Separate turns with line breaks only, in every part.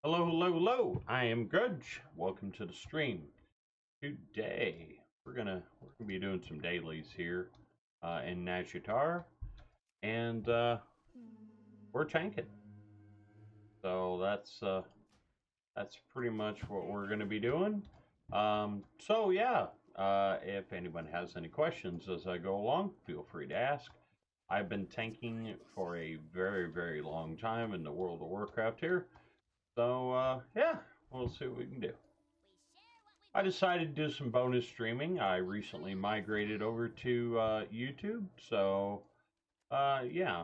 Hello, hello, hello. I am Grudge. Welcome to the stream. Today we're gonna be doing some dailies here in Nashitar, and we're tanking. So that's pretty much what we're gonna be doing. So yeah, if anyone has any questions as I go along, feel free to ask. I've been tanking for a very long time in the World of Warcraft here. So yeah, we'll see what we can do. I decided to do some bonus streaming. I recently migrated over to YouTube, so yeah,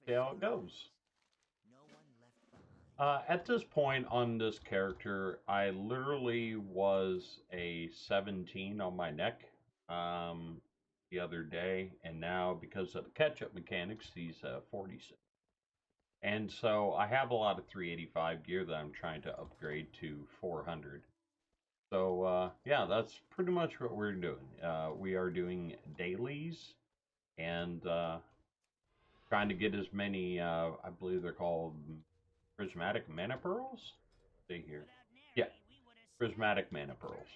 see how it goes. At this point on this character, I literally was a 17 on my neck um, the other day, and now because of the catch-up mechanics, he's 46. And so I have a lot of 385 gear that I'm trying to upgrade to 400. So yeah, that's pretty much what we're doing. We are doing dailies and trying to get as many. I believe they're called prismatic mana pearls. See here, yeah, prismatic mana pearls.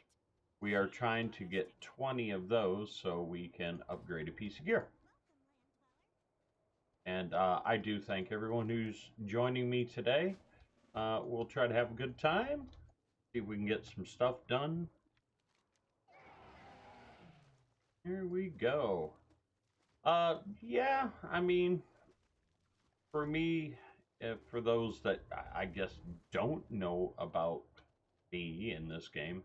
We are trying to get 20 of those so we can upgrade a piece of gear. And I do thank everyone who's joining me today. We'll try to have a good time. See if we can get some stuff done. Here we go. Yeah, I mean, for me, for those that I guess don't know about me in this game,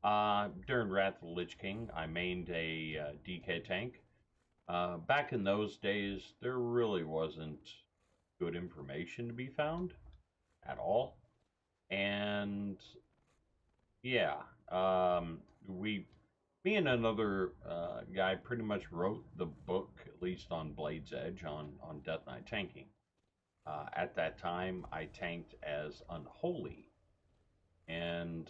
during Wrath of the Lich King, I mained a DK tank. Back in those days, there really wasn't good information to be found at all. And yeah, me and another guy pretty much wrote the book, at least on Blade's Edge, on Death Knight tanking. At that time, I tanked as Unholy. And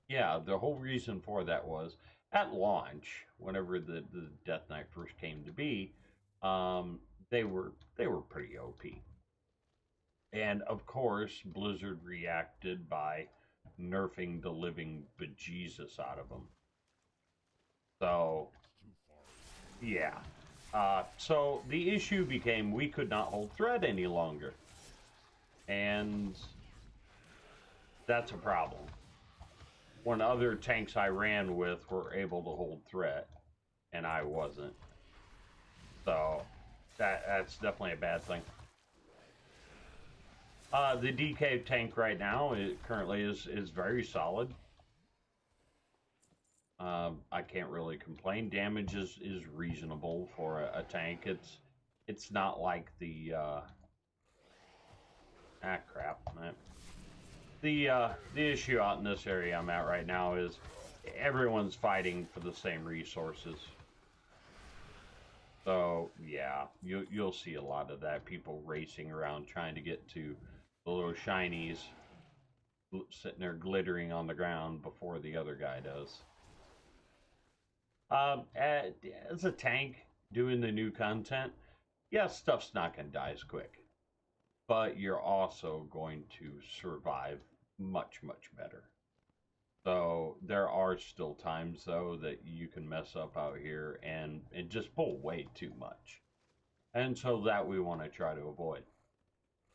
yeah, the whole reason for that was at launch, whenever the Death Knight first came to be, um, they were pretty OP. And of course, Blizzard reacted by nerfing the living bejesus out of them. So, yeah. So the issue became we could not hold thread any longer. And that's a problem. When other tanks I ran with were able to hold threat, and I wasn't. So that's definitely a bad thing. The DK tank right now it currently is very solid. I can't really complain. Damage is reasonable for a tank. It's not like the crap. The issue out in this area I'm at right now is everyone's fighting for the same resources. So yeah, you'll see a lot of that. People racing around trying to get to the little shinies sitting there glittering on the ground before the other guy does. As a tank doing the new content, yeah, stuff's not gonna die as quick, but you're also going to survive much better. So there are still times though that you can mess up out here and just pull way too much. And so that we want to try to avoid.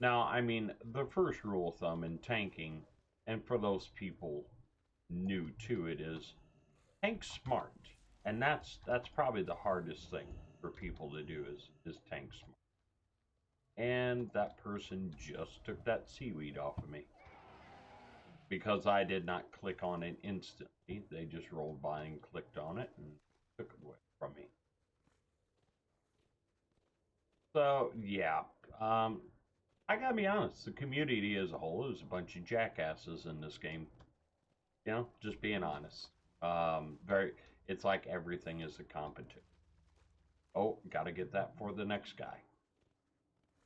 Now, I mean, the first rule of thumb in tanking, and for those people new to it, is tank smart. And that's probably the hardest thing for people to do is tank smart. And that person just took that seaweed off of me because I did not click on it instantly. They just rolled by and clicked on it and took it away from me. So yeah, I gotta be honest. The community as a whole is a bunch of jackasses in this game. You know, just being honest. Very. It's like everything is a competition. Oh, gotta get that for the next guy.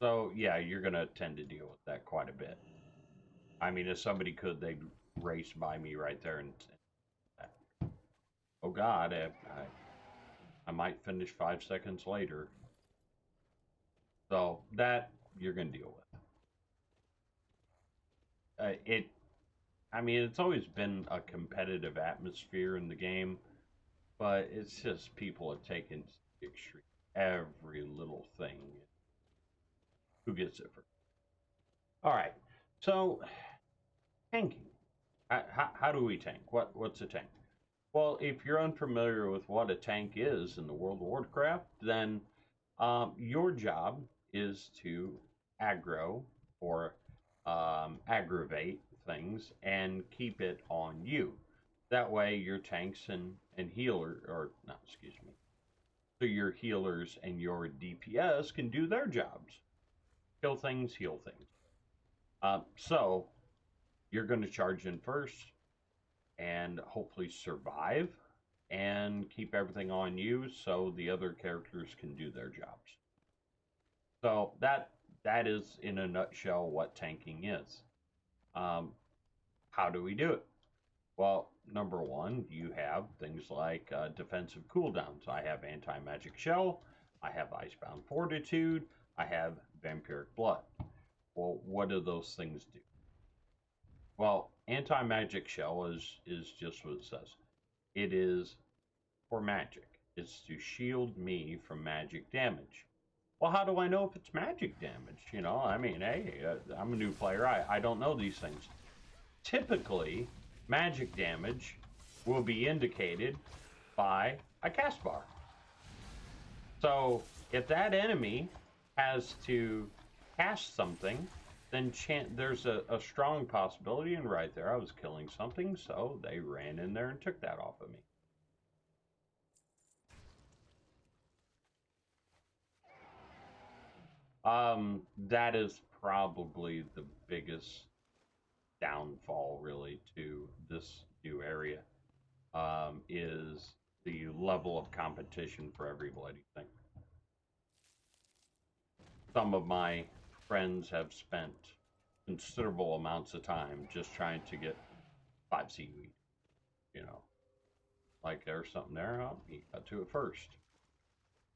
So yeah, you're gonna tend to deal with that quite a bit. I mean, if somebody could, they'd race by me right there and oh God, I might finish 5 seconds later. So that you're gonna deal with. it. I mean, it's always been a competitive atmosphere in the game, but it's just people have taken to the extreme. Every little thing. Who gets it first? All right. So tanking. How do we tank? What's a tank? Well, if you're unfamiliar with what a tank is in the World of Warcraft, then your job is to aggro or aggravate things and keep it on you. That way, your tanks and healer, or not, excuse me, so your healers and your DPS can do their jobs. Kill things, heal things. So you're going to charge in first and hopefully survive and keep everything on you so the other characters can do their jobs. So that is in a nutshell what tanking is. Um, how do we do it? Well, number one, you have things like defensive cooldowns. I have anti-magic shell, I have icebound fortitude, I have vampiric blood. Well, what do those things do? Well, anti-magic shell is just what it says. It is for magic. It's to shield me from magic damage. Well, how do I know if it's magic damage? I mean, hey, I'm a new player. I don't know these things. Typically, magic damage will be indicated by a cast bar. So, if that enemy has to cast something, then there's a strong possibility, and right there I was killing something, so they ran in there and took that off of me. That is probably the biggest downfall, really, to this new area, is the level of competition for every bloody thing. Some of my friends have spent considerable amounts of time just trying to get 5 seaweed. You know, like there's something there, oh, you got to it first.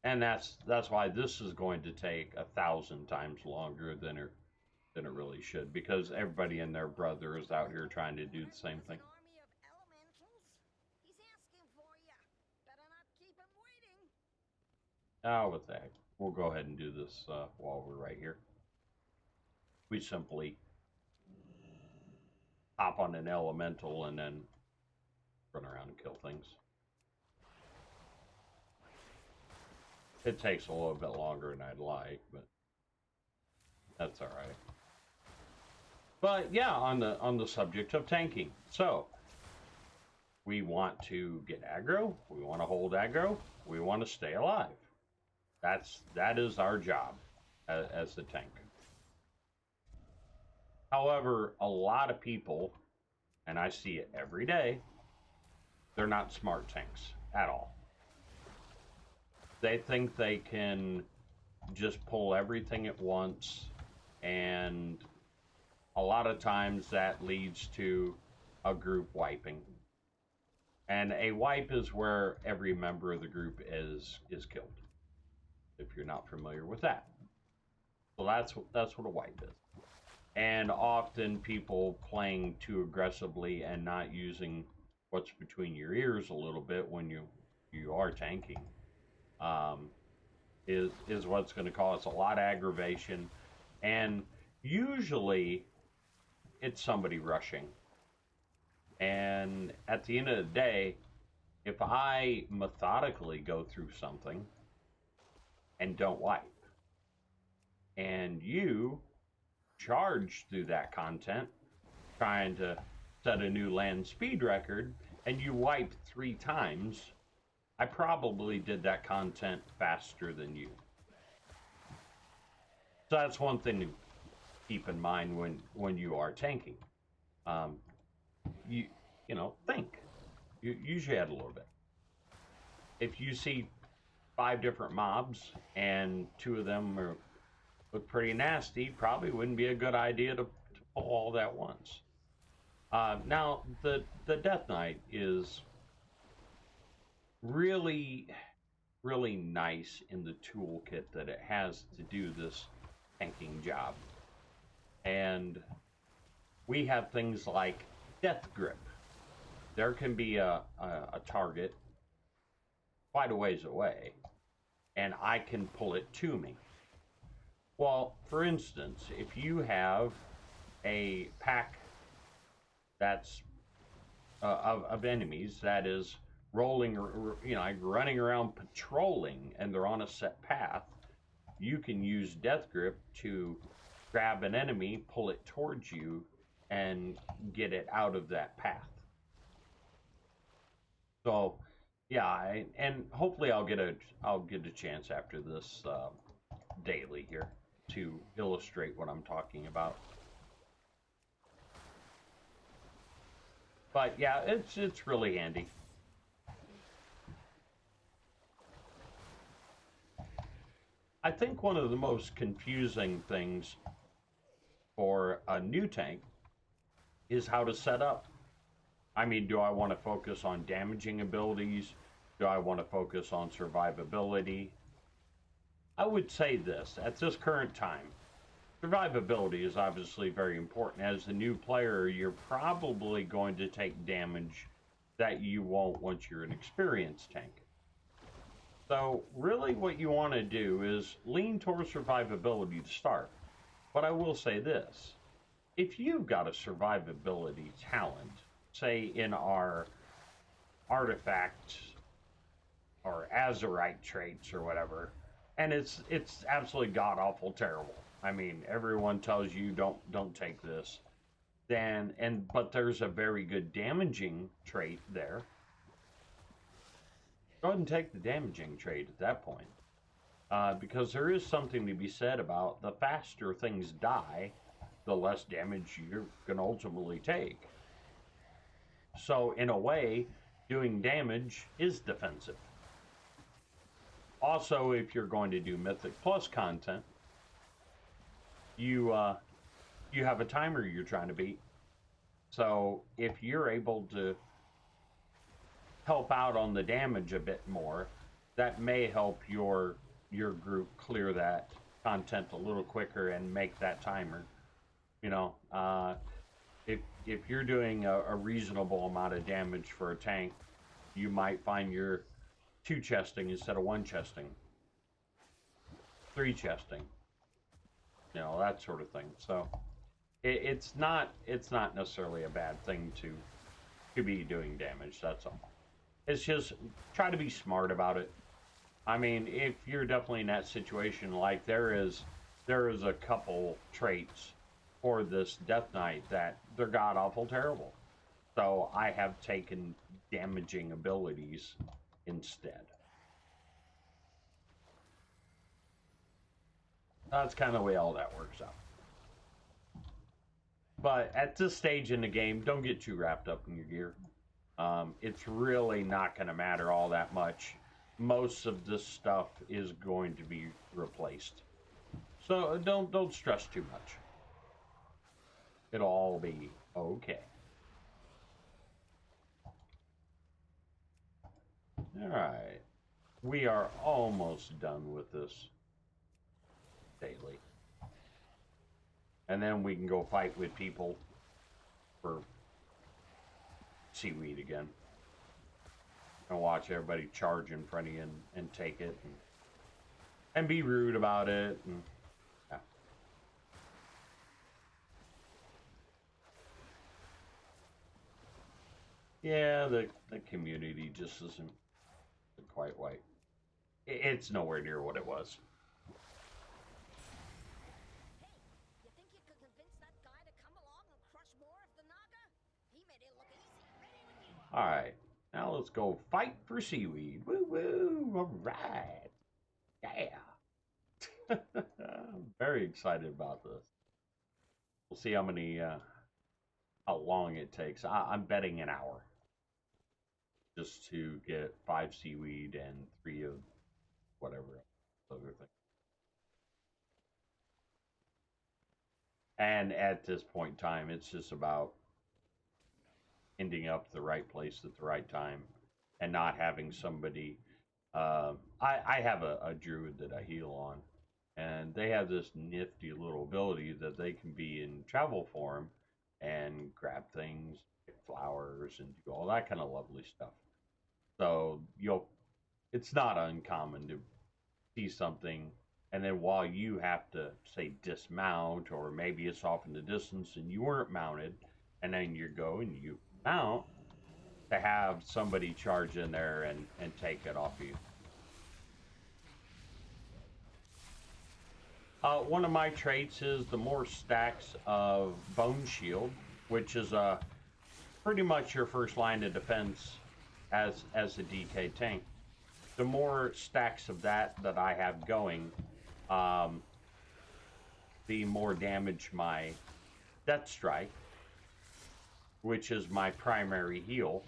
And that's why this is going to take 1,000 times longer than it really should, because everybody and their brother is out here trying to do the same thing. Oh, what the heck? We'll go ahead and do this while we're right here. We simply hop on an elemental and then run around and kill things. It takes a little bit longer than I'd like, but that's all right. But yeah, on the subject of tanking, so we want to get aggro, we want to hold aggro, we want to stay alive. That is our job as the tank. However, a lot of people, and I see it every day, they're not smart tanks at all. They think they can just pull everything at once, and a lot of times that leads to a group wiping. And a wipe is where every member of the group is killed. If you're not familiar with that, so that's what a wipe is. And often people playing too aggressively and not using what's between your ears a little bit when you are tanking, um, is what's going to cause a lot of aggravation, and usually it's somebody rushing. And at the end of the day, if I methodically go through something and don't wipe, and you charge through that content trying to set a new land speed record, and you wipe 3 times, I probably did that content faster than you. So that's one thing to keep in mind when you are tanking. Um, think. You use your head a little bit. If you see 5 different mobs and 2 of them look pretty nasty, probably wouldn't be a good idea to pull all that once. Now the Death Knight is really really nice in the toolkit that it has to do this tanking job. And we have things like death grip. There can be a target quite a ways away, and I can pull it to me. Well, for instance, if you have a pack that's of enemies that is rolling, like running around patrolling, and they're on a set path, you can use Death Grip to grab an enemy, pull it towards you, and get it out of that path. So, yeah, and hopefully I'll get a chance after this daily here to illustrate what I'm talking about. But yeah, it's really handy. I think one of the most confusing things for a new tank is how to set up. I mean, do I want to focus on damaging abilities? Do I want to focus on survivability? I would say this at this current time, survivability is obviously very important. As a new player, you're probably going to take damage that you won't once you're an experienced tank. So, really, what you want to do is lean towards survivability to start. But I will say this, if you've got a survivability talent, say in our artifact or Azurite traits or whatever, and it's absolutely god awful terrible. I mean, everyone tells you don't take this. But there's a very good damaging trait there. Go ahead and take the damaging trait at that point. Because there is something to be said about the faster things die, the less damage you're going to ultimately take. So, in a way, doing damage is defensive. Also, if you're going to do Mythic Plus content, you have a timer you're trying to beat. So, if you're able to help out on the damage a bit more, that may help your group clear that content a little quicker and make that timer. You know, if you're doing a reasonable amount of damage for a tank, you might find you're two chesting instead of one chesting, three chesting, that sort of thing. So it's not necessarily a bad thing to be doing damage. That's all. It's just try to be smart about it. I mean, if you're definitely in that situation, like there is a couple traits for this Death Knight that they're god awful terrible. So I have taken damaging abilities instead. That's kind of the way all that works out. But at this stage in the game, don't get too wrapped up in your gear. It's really not going to matter all that much. Most of this stuff is going to be replaced. So don't stress too much. It'll all be okay. All right. We are almost done with this daily. And then we can go fight with people for seaweed again. And watch everybody charge in front of you and take it. And be rude about it. And, yeah. Yeah, the community just isn't quite right. It's nowhere near what it was. All right, now let's go fight for seaweed. Woo woo! All right, yeah. I'm very excited about this. We'll see how long it takes. I'm betting an hour just to get 5 seaweed and 3 of whatever other thing. And at this point in time, it's just about ending up the right place at the right time and not having somebody. I have a druid that I heal on, and they have this nifty little ability that they can be in travel form and grab things, pick flowers, and do all that kind of lovely stuff. So it's not uncommon to see something, and then while you have to say dismount, or maybe it's off in the distance and you weren't mounted, and then you go and you mount, to have somebody charge in there and take it off you. One of my traits is the more stacks of bone shield, which is pretty much your first line of defense as a DK tank. The more stacks of that I have going, um, the more damage my Death Strike, which is my primary heal,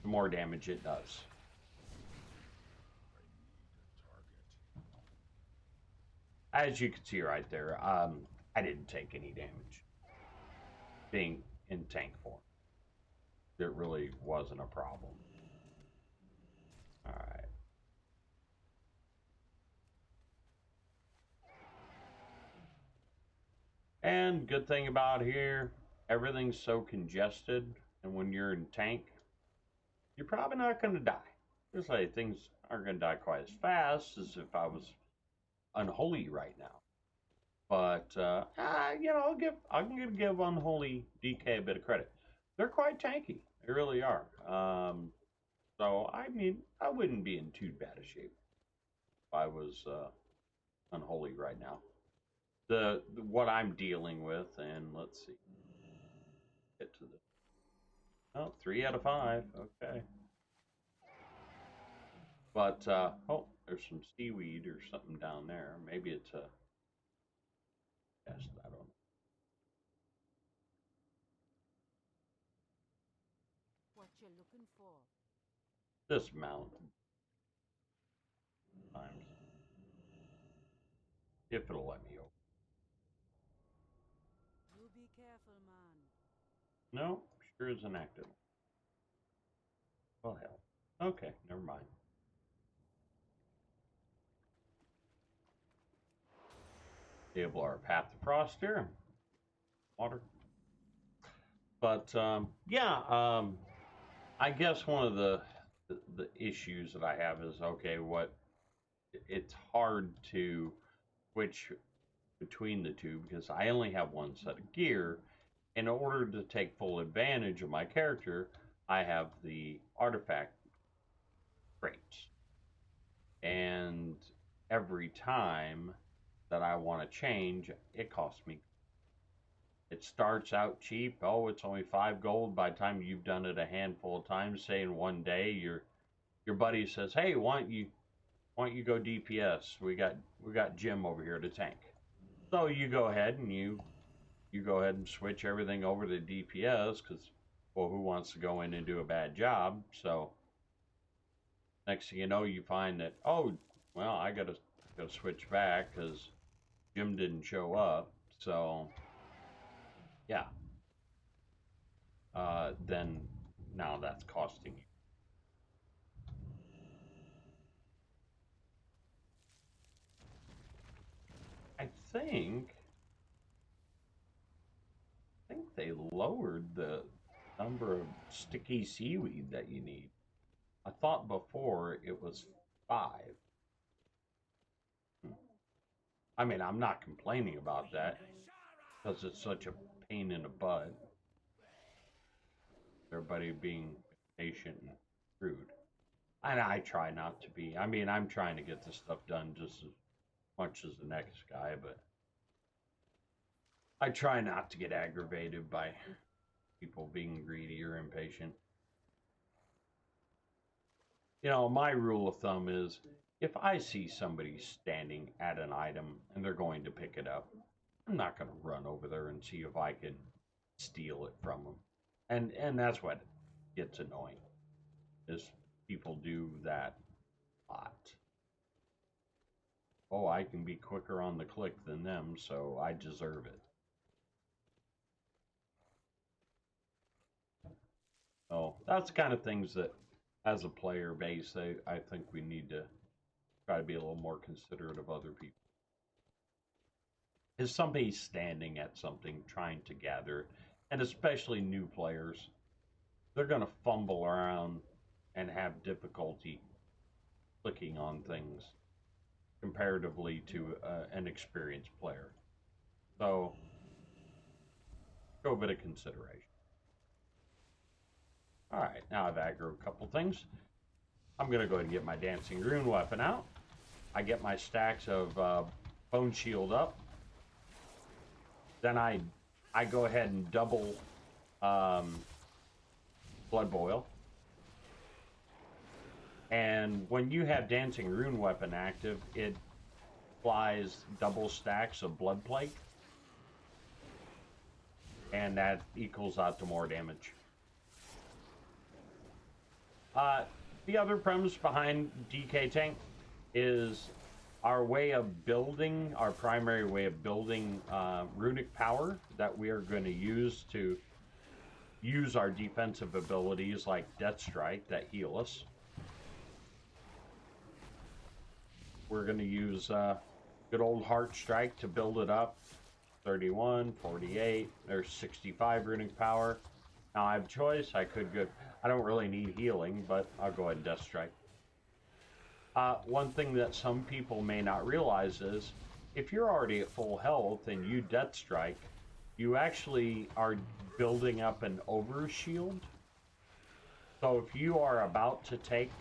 the more damage it does. As you can see right there, I didn't take any damage being in tank form. It really wasn't a problem. All right. And good thing about here, everything's so congested, and when you're in tank, you're probably not going to die. Just like things aren't going to die quite as fast as if I was unholy right now. But I'm going to give Unholy DK a bit of credit. They're quite tanky. They really are. So I mean, I wouldn't be in too bad a shape if I was Unholy right now. The what I'm dealing with, and let's see, get to the 3 out of 5. Okay. But there's some seaweed or something down there. Maybe it's a chest. I don't know.
What you looking for?
This mountain times, if it'll let me open.
You be careful, man.
No, sure isn't active. Well, hell. Okay, never mind. Diablo our path to frost here. Water. But yeah, I guess one of the issues that I have is, okay, it's hard to switch between the two because I only have one set of gear. In order to take full advantage of my character, I have the artifact traits. And every time that I want to change, it costs me. It starts out cheap. Oh, it's only 5 gold. By the time you've done it a handful of times, say in one day, your buddy says, "Hey, why don't you go DPS? We got Jim over here to tank." So you go ahead and you go ahead and switch everything over to DPS because, well, who wants to go in and do a bad job? So next thing you know, you find that, oh, well, I gotta switch back because Jim didn't show up. So yeah, then now that's costing you. I think they lowered the number of sticky seaweed that you need. I thought before it was 5. I mean, I'm not complaining about that because it's such a pain in the butt. Everybody being patient and rude. And I try not to be. I mean, I'm trying to get this stuff done just as much as the next guy, but I try not to get aggravated by people being greedy or impatient. My rule of thumb is if I see somebody standing at an item and they're going to pick it up, I'm not going to run over there and see if I can steal it from them. And that's what gets annoying is people do that a lot. Oh, I can be quicker on the click than them, so I deserve it. So that's the kind of things that, as a player base, I think we need to try to be a little more considerate of other people. Is somebody standing at something trying to gather it, and especially new players, they're going to fumble around and have difficulty clicking on things comparatively to an experienced player. So, show a bit of consideration. All right, now I've aggroed a couple things. I'm going to go ahead and get my Dancing Rune weapon out. I get my stacks of Bone Shield up. Then I go ahead and double Blood Boil. And when you have Dancing Rune weapon active, it flies double stacks of Blood Plate. And that equals out to more damage. The other premise behind DK Tank is our way of building, our primary way of building runic power that we are going to use to use our defensive abilities like Death Strike that heal us. We're going to use good old Heart Strike to build it up. 31, 48, there's 65 runic power. Now I have choice, I could go, I don't really need healing, but I'll go ahead and Death Strike. One thing that some people may not realize is, if you're already at full health and you Death Strike, you actually are building up an overshield. So if you are about to take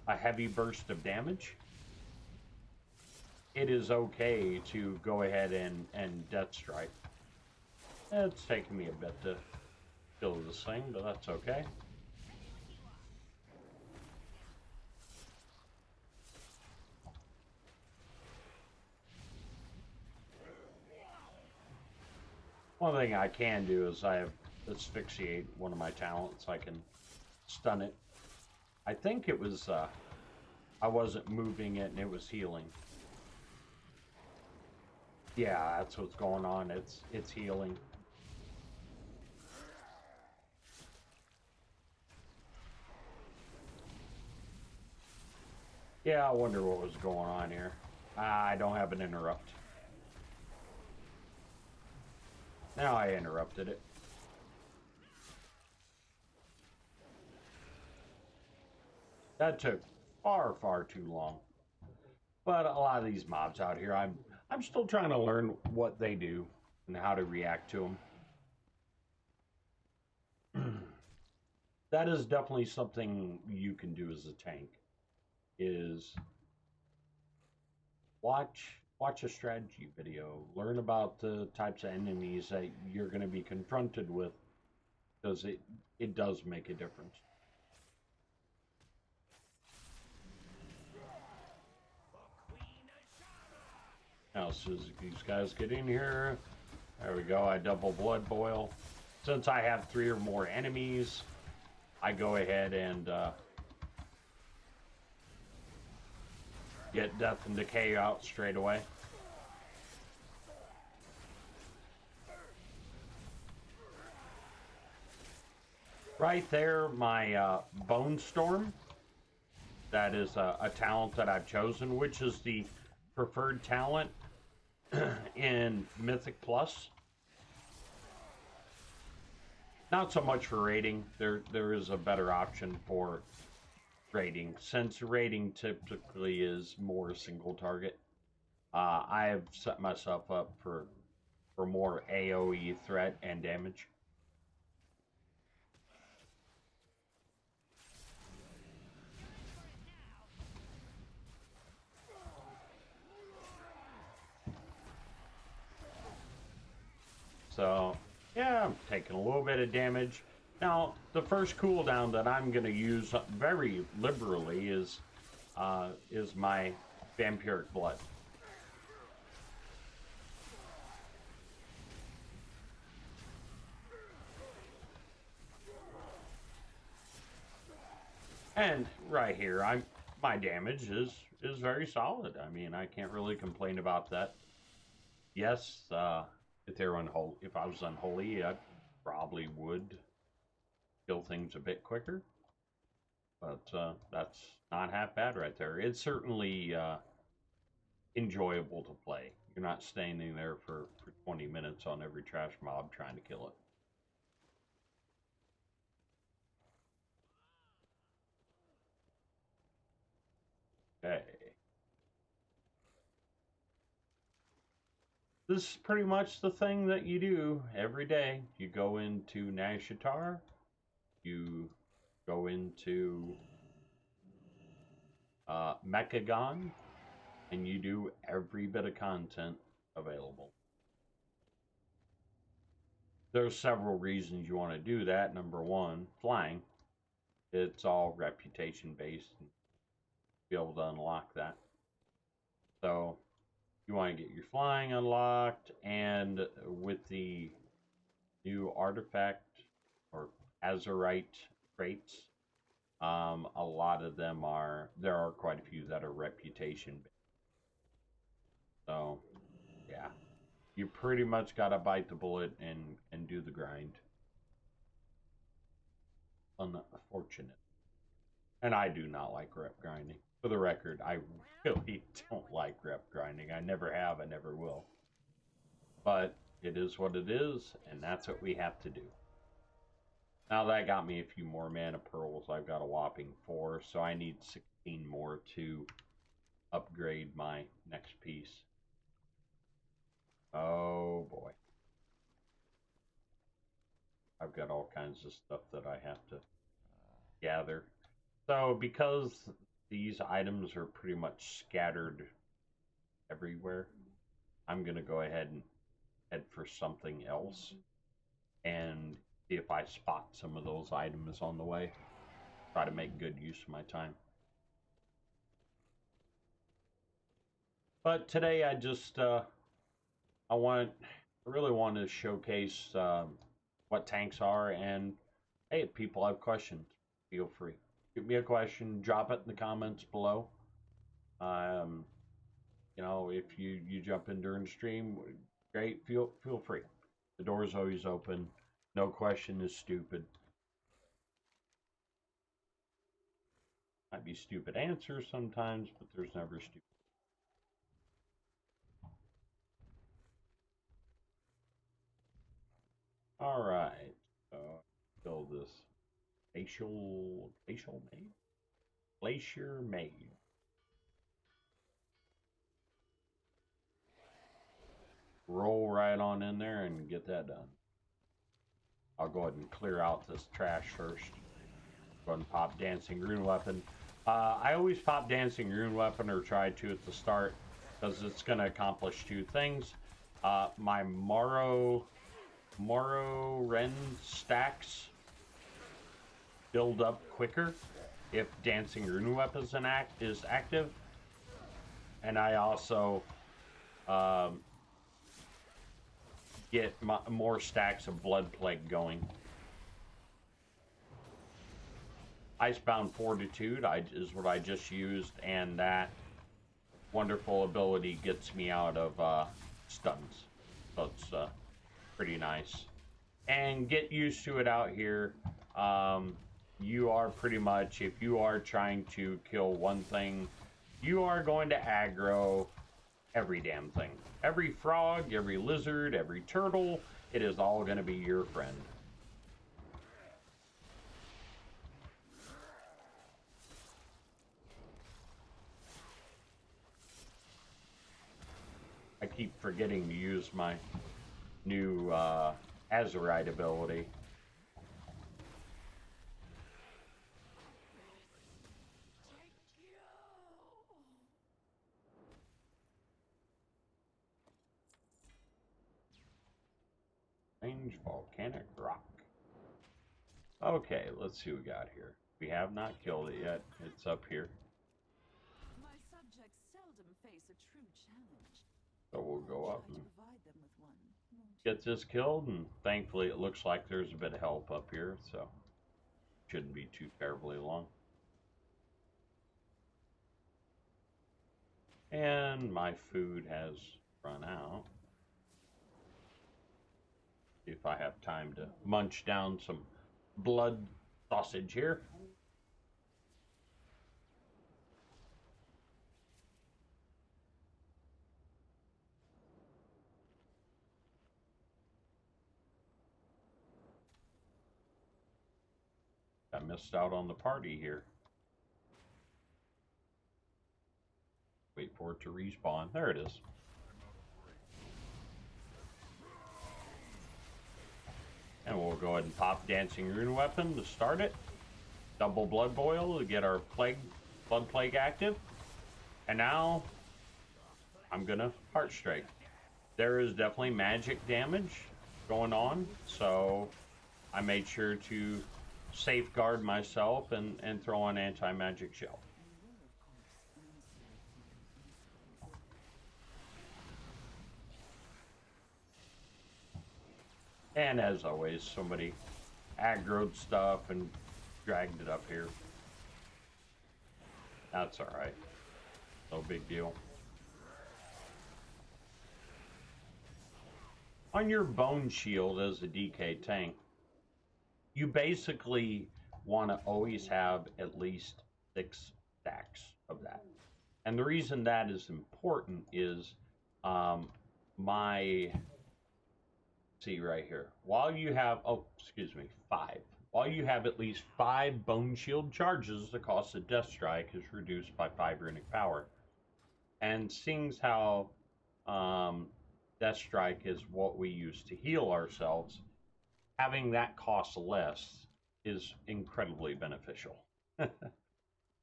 a heavy burst of damage, it is okay to go ahead and Death Strike. It's taken me a bit to kill this thing, but that's okay. One thing I can do is I have asphyxiate one of my talents. I can stun it. I think it was I wasn't moving it and it was healing. Yeah, that's what's going on. It's healing. Yeah, I wonder what was going on here. I don't have an interrupt. Now I interrupted it. That took far too long. But a lot of these mobs out here, I'm still trying to learn what they do and how to react to them. That is definitely something you can do as a tank. Is watch a strategy video, learn about the types of enemies that you're going to be confronted with, because it does make a difference. Now, as soon as these guys get in here, there we go. I double Blood Boil. Since I have 3 or more enemies, I go ahead and get Death and Decay out straight away. Right there, my Bone Storm. That is a talent that I've chosen, which is the preferred talent in Mythic Plus. Not so much for raiding. There is a better option for raiding, since raiding typically is more single target. I have set myself up for more AoE threat and damage. So, yeah, I'm taking a little bit of damage. Now, the first cooldown that I'm going to use very liberally is my Vampiric Blood. And right here, my damage is very solid. I mean, I can't really complain about that. Yes, if I was unholy, I probably would kill things a bit quicker. But that's not half bad right there. It's certainly enjoyable to play. You're not standing there for 20 minutes on every trash mob trying to kill it. this is pretty much the thing that you do every day. You go into Nashatar, you go into Mechagon, and you do every bit of content available. There's several reasons you want to do that. Number one, flying. It's all reputation based and be able to unlock that. So you want to get your flying unlocked, and with the new artifact or Azurite traits, a lot of them there are quite a few that are reputation based. So yeah, you pretty much got to bite the bullet and do the grind. Unfortunate. And I do not like rep grinding. For the record, I really don't like rep grinding. I never have, I never will. But it is what it is, and that's what we have to do. Now that got me a few more mana pearls. I've got a whopping 4, so I need 16 more to upgrade my next piece. Oh boy. I've got all kinds of stuff that I have to gather. So because these items are pretty much scattered everywhere, I'm going to go ahead and head for something else and see if I spot some of those items on the way. Try to make good use of my time. But today I just I really want to showcase what tanks are, and hey, if people have questions, feel free. Give me a question, drop it in the comments below. You know, if you jump in during the stream, great, feel free. The door's always open. No question is stupid. Might be stupid answers sometimes, but there's never stupid. All right, so kill this glacial maid, glacier maid. Roll right on in there and get that done. I'll go ahead and clear out this trash first. Go ahead and pop Dancing Rune Weapon. I always pop Dancing Rune Weapon, or try to at the start, because it's going to accomplish two things. My Morrow Ren stacks build up quicker if Dancing Rune Weapon is active. And I also get more stacks of Blood Plague going. Icebound Fortitude is what I just used, and that wonderful ability gets me out of stuns. So it's pretty nice. And get used to it out here. You are pretty much, if you are trying to kill one thing, you are going to aggro every damn thing. Every frog, every lizard, every turtle, it is all going to be your friend. I keep forgetting to use my new Azurite ability. Range volcanic rock. Okay, let's see what we got here. We have not killed it yet. It's up here.
My subjects seldom face a true challenge.
So we'll go up and
Provide them with one.
get this killed, and thankfully it looks like there's a bit of help up here, so shouldn't be too terribly long. And my food has run out. See if I have time to munch down some blood sausage here. I missed out on the party here. Wait for it to respawn. There it is. And we'll go ahead and pop Dancing Rune Weapon to start it. Double Blood Boil to get our Blood Plague active. And now I'm gonna Heart Strike. There is definitely magic damage going on, so I made sure to safeguard myself and throw an anti-magic shell. And as always, somebody aggroed stuff and dragged it up here. That's alright. No big deal. On your Bone Shield as a DK tank, you basically want to always have at least 6 stacks of that. And the reason that is important is see right here, while you have, 5. While you have at least 5 Bone Shield charges, the cost of Death Strike is reduced by 5 runic power. And seeing how Death Strike is what we use to heal ourselves, having that cost less is incredibly beneficial.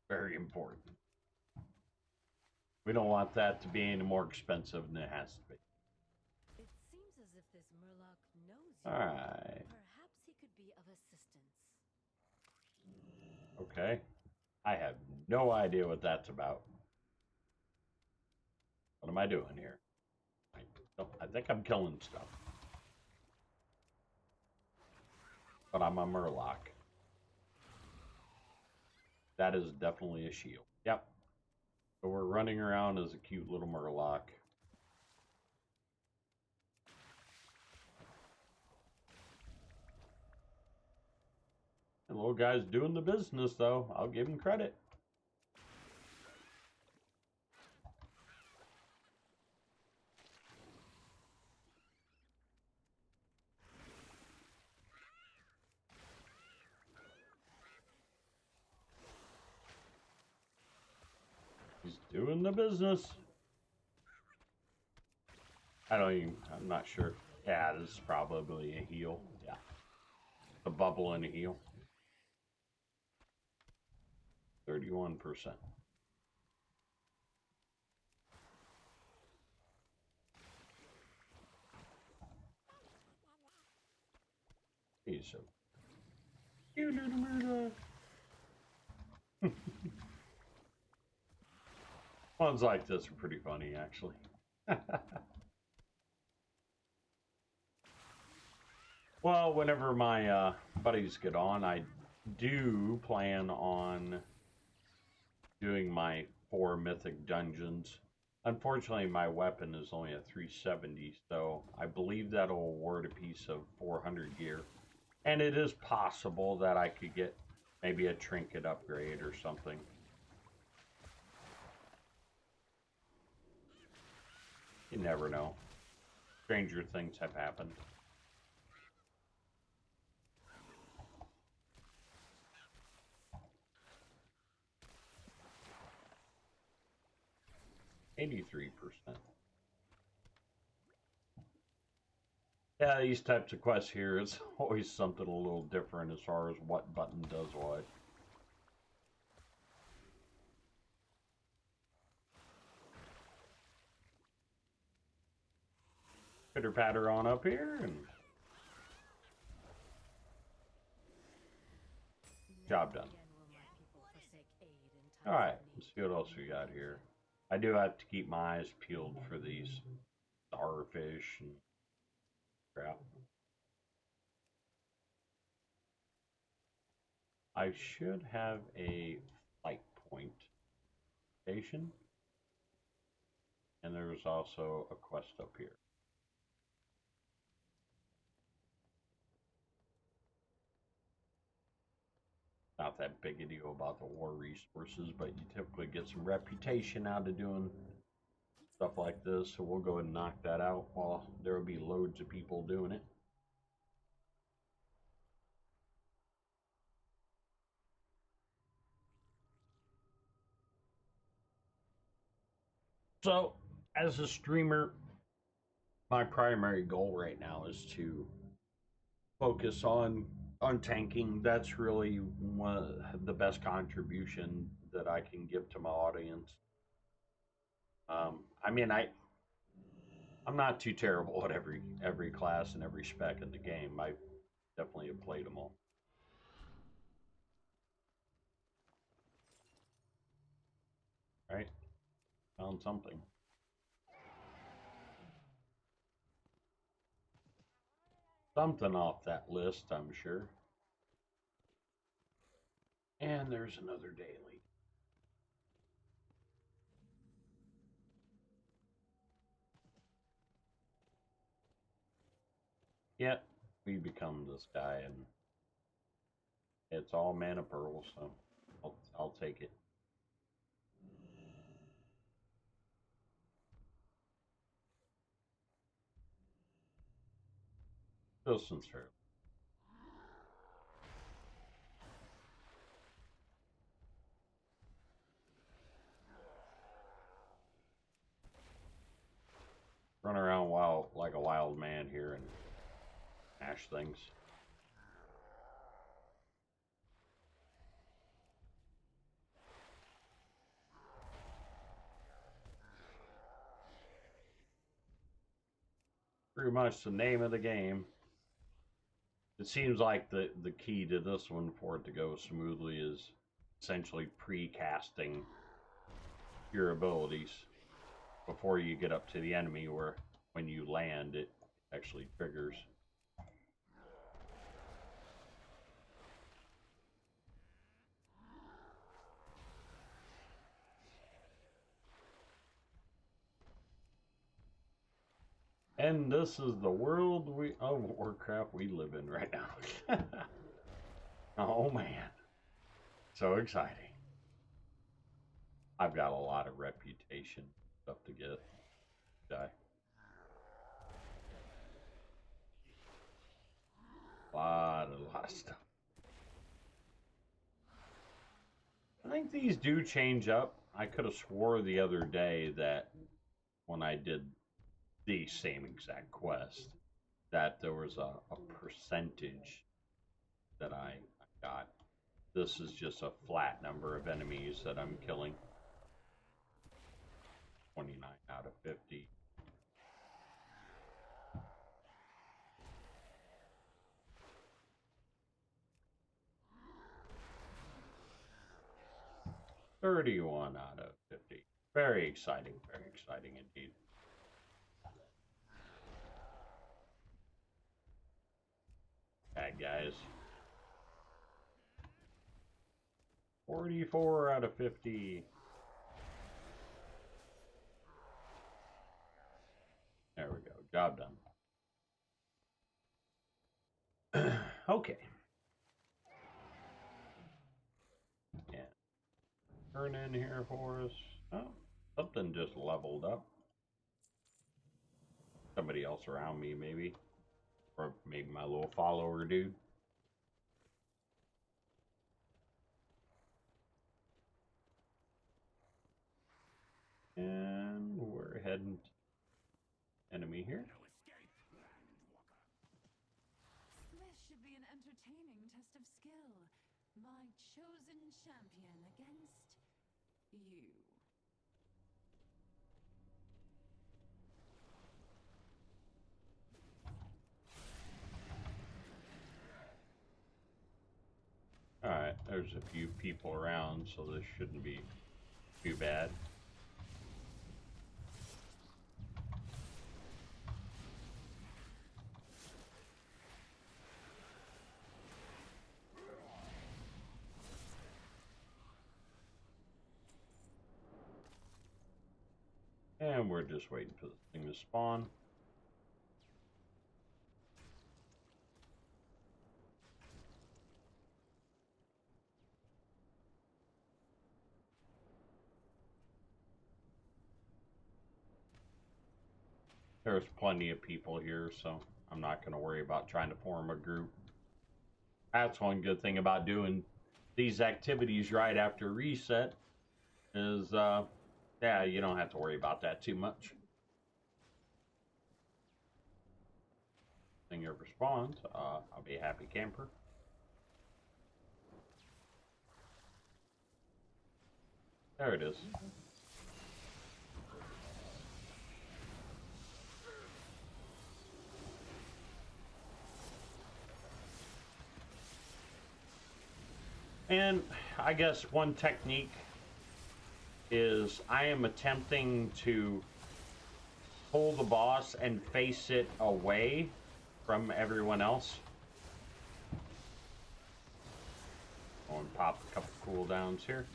Very important. We don't want that to be any more expensive than it has to be.
It seems as if this Murloc knows you.
Alright.
Perhaps he could be of assistance.
Okay. I have no idea what that's about. What am I doing here? I think I'm killing stuff. But I'm a Murloc. That is definitely a shield. Yep. So we're running around as a cute little Murloc. And little guy's doing the business, though. I'll give him credit. He's doing the business. I'm not sure. Yeah, this is probably a heal. Yeah. A bubble and a heal. 31%. He's so cute, little Murdoch. Ones like this are pretty funny, actually. Well, whenever my buddies get on, I do plan on doing my 4 mythic dungeons. Unfortunately, my weapon is only at 370, so I believe that'll award a piece of 400 gear. And it is possible that I could get maybe a trinket upgrade or something. You never know. Stranger things have happened. $83%. Yeah, these types of quests here, it's always something a little different as far as what button does what. Pitter patter on up here and job done. Alright, let's see what else we got here. I do have to keep my eyes peeled for these starfish and crap. I should have a flight point station. And there's also a quest up here. Not that big a deal about the war resources, but you typically get some reputation out of doing stuff like this, so we'll go ahead and knock that out while there will be loads of people doing it. So, as a streamer, my primary goal right now is to focus on tanking. That's really one of the best contribution that I can give to my audience. I mean, I'm not too terrible at every class and every spec in the game. I definitely have played them all. Right? Found something. Something off that list, I'm sure. And there's another daily. Yep, we become this guy, and it's all mana pearls, so I'll take it. Distance fair. Run around wild like a wild man here and mash things. Pretty much the name of the game. It seems like the key to this one for it to go smoothly is essentially pre-casting your abilities before you get up to the enemy, where when you land it actually triggers. And this is the world of Warcraft we live in right now. Oh man, so exciting. I've got a lot of reputation stuff to get. Die. A lot of stuff. I think these do change up. I could have swore the other day that when I did the same exact quest, that there was a percentage that I got. This is just a flat number of enemies that I'm killing. 29 out of 50. $31 out of 50. Very exciting indeed. Bad guys. 44 out of 50. There we go. Job done. Okay. Yeah. Turn in here for us. Oh, something just leveled up. Somebody else around me, maybe. Or maybe my little follower dude. And we're heading to enemy here.
This should be an entertaining test of skill. My chosen champion against you.
Alright, there's a few people around, so this shouldn't be too bad. And we're just waiting for the thing to spawn. There's plenty of people here, so I'm not going to worry about trying to form a group. That's one good thing about doing these activities right after reset is, yeah, you don't have to worry about that too much. thing ever spawns, I'll be a happy camper. There it is. And I guess one technique is I am attempting to pull the boss and face it away from everyone else. Go and pop a couple cooldowns here.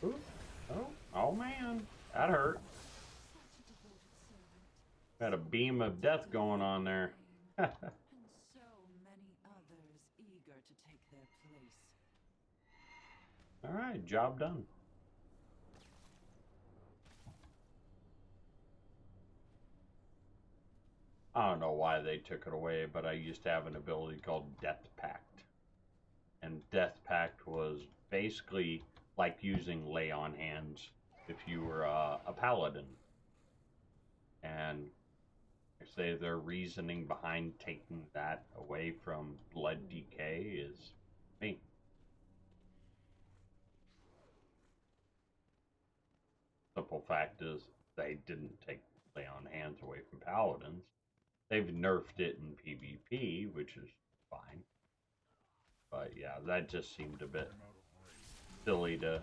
Ooh. Oh man, that hurt. Got a beam of death going on there.
And so many others eager to take their place.
Alright, job done. I don't know why they took it away, but I used to have an ability called Death Pact. And Death Pact was basically like using Lay on Hands if you were a paladin. And I say their reasoning behind taking that away from Blood DK is me. Simple fact is they didn't take Lay on Hands away from paladins. They've nerfed it in PvP, which is fine. But yeah, that just seemed a bit silly to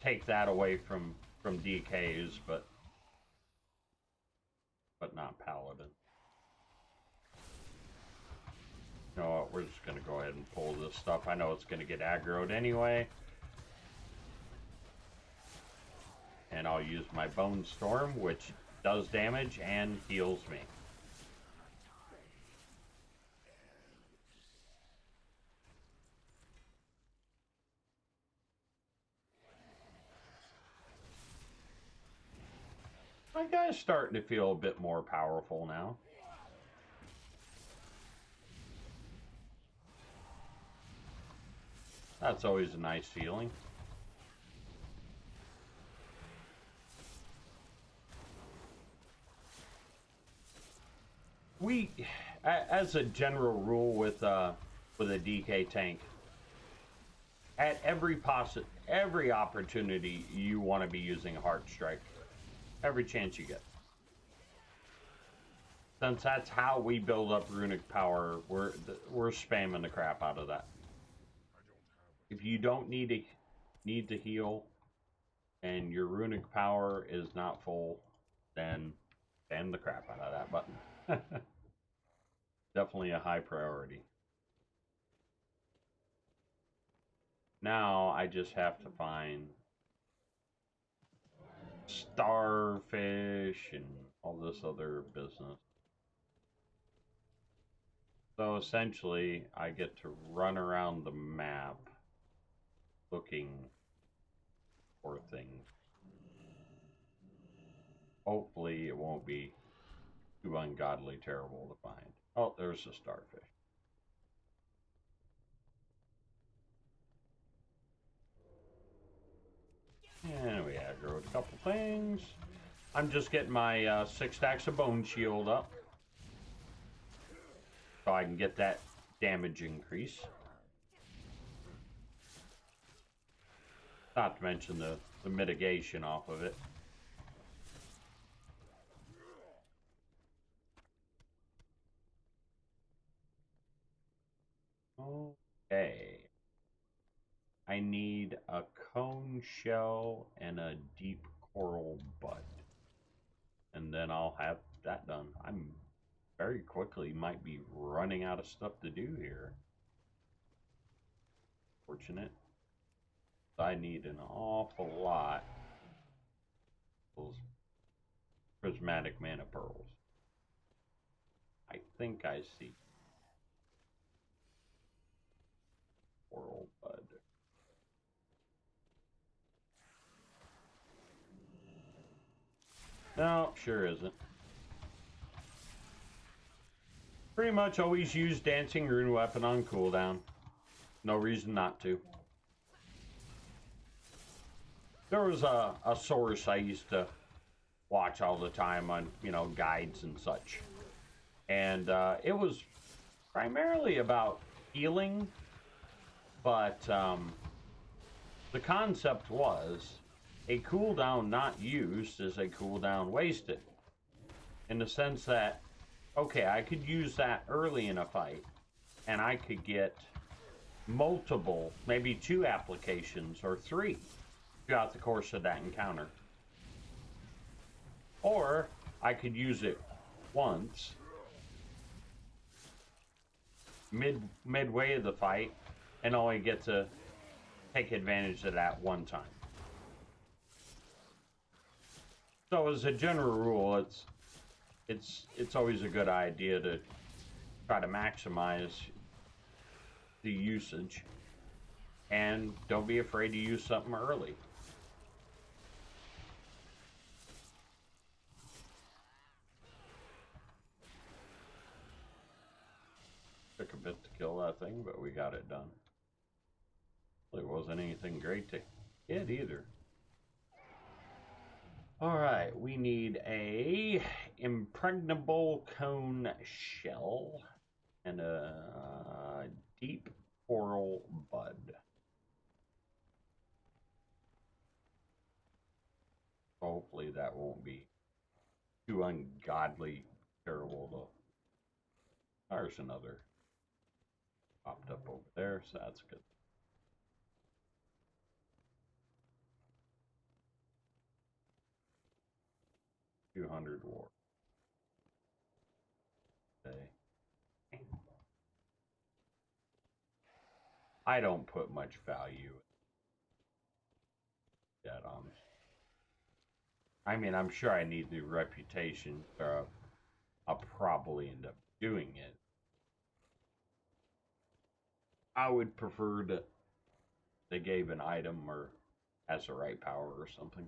take that away from DKs, but not paladin. You know what? We're just gonna go ahead and pull this stuff. I know it's gonna get aggroed anyway, and I'll use my Bone Storm, which does damage and heals me. My guy's starting to feel a bit more powerful now. That's always a nice feeling. We, as a general rule with a DK tank, at every opportunity you want to be using a Heart Strike. Every chance you get. Since that's how we build up runic power, we're spamming the crap out of that. If you don't need to heal, and your runic power is not full, then spam the crap out of that button. Definitely a high priority. Now I just have to find starfish and all this other business. So essentially, I get to run around the map looking for things. Hopefully, it won't be too ungodly terrible to find. Oh, there's a starfish. And we aggroed a couple things. I'm just getting my 6 stacks of bone shield up, so I can get that damage increase. Not to mention the mitigation off of it. Okay. I need a cone shell and a deep coral bud. And then I'll have that done. I'm very quickly might be running out of stuff to do here. Fortunate. I need an awful lot of those prismatic mana pearls. I think I see coral bud. No, sure isn't. Pretty much always use Dancing Rune Weapon on cooldown. No reason not to. there was a source I used to watch all the time on, guides and such. And it was primarily about healing, but the concept was a cooldown not used is a cooldown wasted. In the sense that, okay, I could use that early in a fight, and I could get multiple, maybe 2 applications or 3 throughout the course of that encounter. Or I could use it once, midway of the fight, and only get to take advantage of that one time. So as a general rule, it's always a good idea to try to maximize the usage, and don't be afraid to use something early. Took a bit to kill that thing, but we got it done. It wasn't anything great to hit either. Alright, we need a impregnable cone shell and a deep coral bud. Hopefully that won't be too ungodly terrible though. There's another popped up over there, so that's good. $200 war. Okay. I don't put much value in that, honestly. I mean, I'm sure I need the reputation, so I'll probably end up doing it. I would prefer that they gave an item or has the right power or something.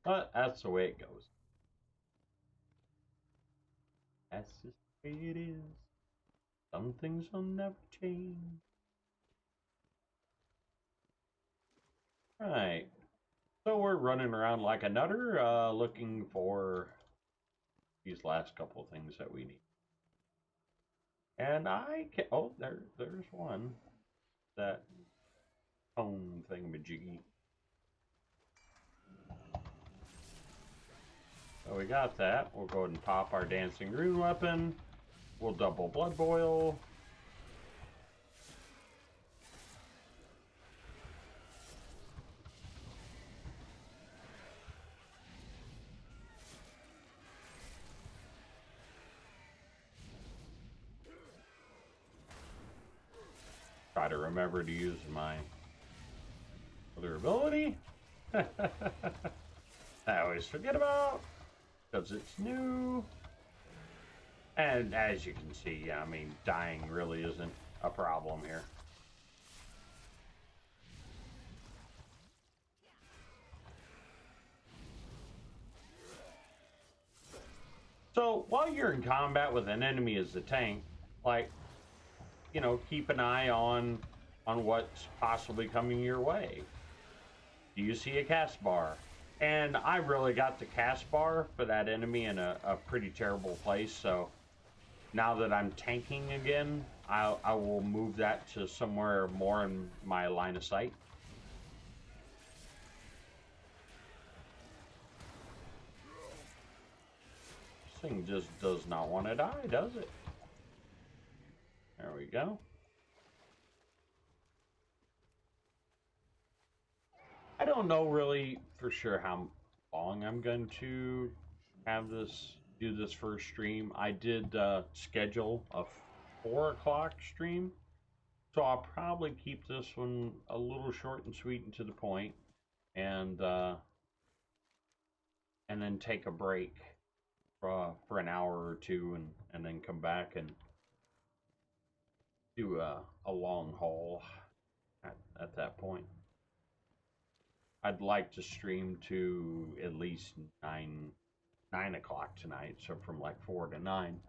But that's the way it goes. That's just the way it is. Some things will never change. Right. So we're running around like a nutter, looking for these last couple of things that we need. And I can, oh, there's one. That cone thingamajiggy. So we got that. We'll go ahead and pop our dancing rune weapon. We'll double blood boil. Try to remember to use my other ability. I always forget about because it's new. And as you can see, I mean, dying really isn't a problem here. So while you're in combat with an enemy as the tank, like, keep an eye on what's possibly coming your way. Do you see a cast bar? And I really got the cast bar for that enemy in a pretty terrible place, so now that I'm tanking again, I will move that to somewhere more in my line of sight. This thing just does not want to die, does it? There we go. I don't know really for sure how long I'm going to have do this first stream. I did schedule a 4 o'clock stream, so I'll probably keep this one a little short and sweet and to the point, and then take a break for an hour or two, and then come back and do a long haul at that point. I'd like to stream to at least 9 o'clock tonight, so from like 4 to 9.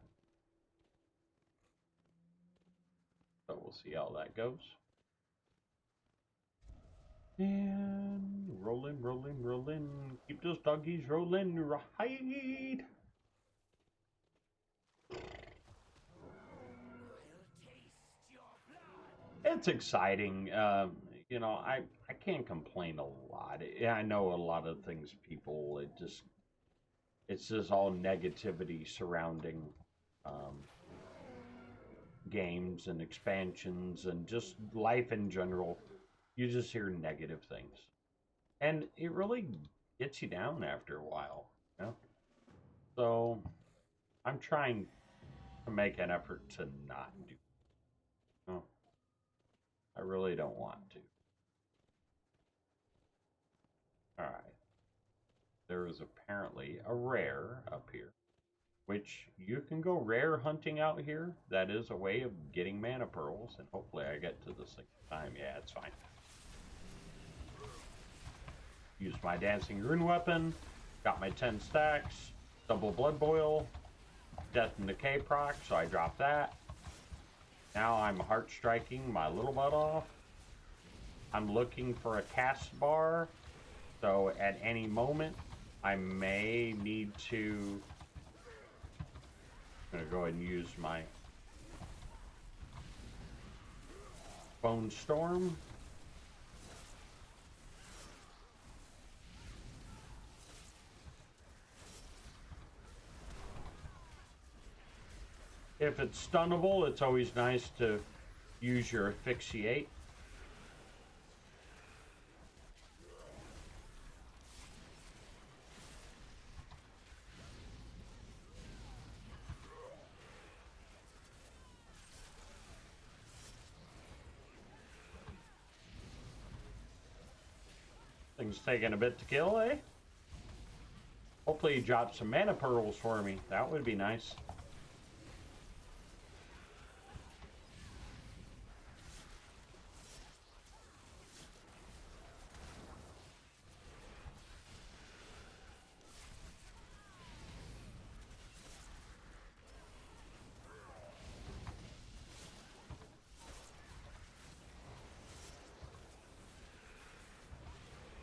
So we'll see how that goes. And rolling, rolling, rolling. Keep those doggies rolling, right? It's exciting. You know, I can't complain a lot. Yeah, I know a lot of things people, it's just all negativity surrounding um, games and expansions and just life in general. You just hear negative things. And it really gets you down after a while, you know? So I'm trying to make an effort to not do. No, I really don't want to. All right. There is apparently a rare up here, which you can go rare hunting out here. That is a way of getting mana pearls, and hopefully I get to the 6th time. Yeah, it's fine. Use my dancing rune weapon. Got my 10 stacks. Double blood boil. Death and decay proc, so I drop that. Now I'm heart striking my little butt off. I'm looking for a cast bar, so at any moment I may need to. I'm gonna go ahead and use my Bone Storm. If it's stunnable, it's always nice to use your Asphyxiate. Thing's taking a bit to kill, eh? Hopefully you drop some mana pearls for me. That would be nice.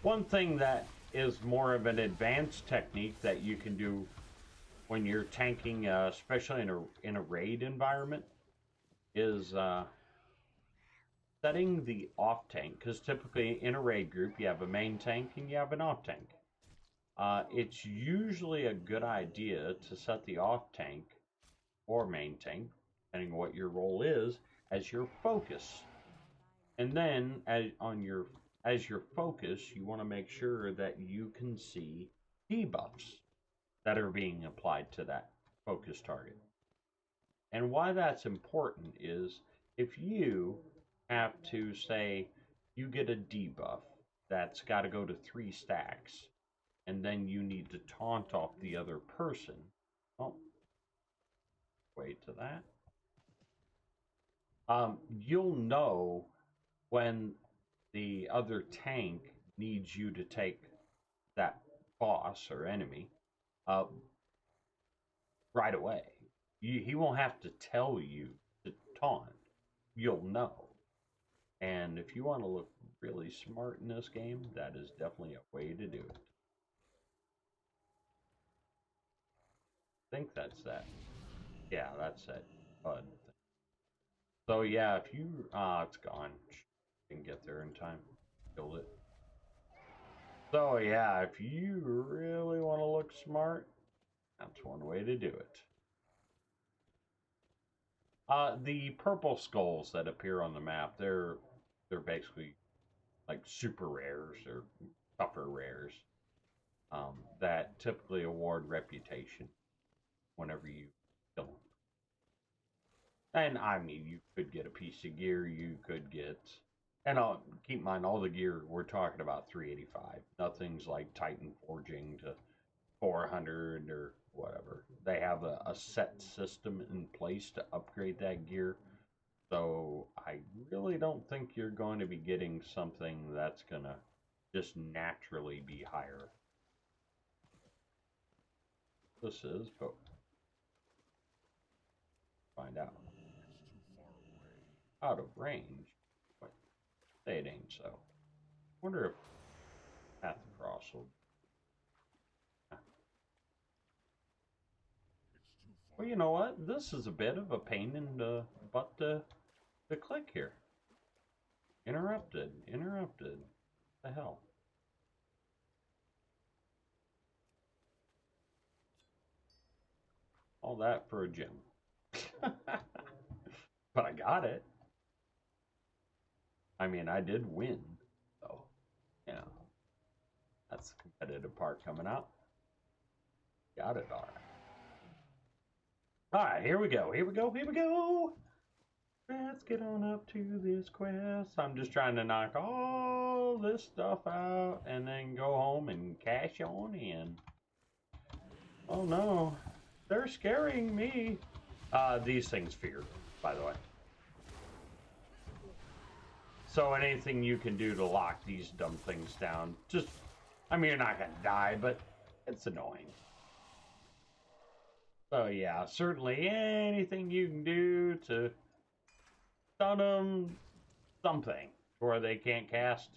One thing that is more of an advanced technique that you can do when you're tanking, especially in a raid environment, is setting the off tank. Because typically in a raid group, you have a main tank and you have an off tank. It's usually a good idea to set the off tank or main tank, depending on what your role is, as your focus. And then as your focus, you want to make sure that you can see debuffs that are being applied to that focus target. And why that's important is if you have to say you get a debuff that's got to go to 3 stacks, and then you need to taunt off the other person. Oh, wait to that. You'll know when the other tank needs you to take that boss or enemy uh, right away. He won't have to tell you to taunt. You'll know. And if you want to look really smart in this game, that is definitely a way to do it. I think that's that. Yeah, that's that bud thing. So yeah, if you it's gone. Didn't get there in time. Killed it. So yeah, if you really want to look smart, that's one way to do it. The purple skulls that appear on the map, they're basically like super rares or tougher rares that typically award reputation whenever you kill them. And I mean, you could get a piece of gear, you could get, and keep in mind all the gear we're talking about 385. Nothing's like Titan forging to 400 or whatever. They have a set system in place to upgrade that gear. So I really don't think you're going to be getting something that's going to just naturally be higher. This is, but find out. Out of range? What? Say it ain't so. Wonder if Path of Frost will. Well, you know what? This is a bit of a pain in the butt to click here. Interrupted. Interrupted. The hell? All that for a gem. But I got it. I mean, I did win. So, you know, that's the competitive part coming out. Got it, all right. All right, here we go. Here we go. Here we go. Let's get on up to this quest. I'm just trying to knock all this stuff out and then go home and cash on in. Oh no, they're scaring me. These things fear, by the way. So anything you can do to lock these dumb things down, just, I mean, you're not gonna die, but it's annoying. So yeah, certainly anything you can do to stun them, something, where they can't cast.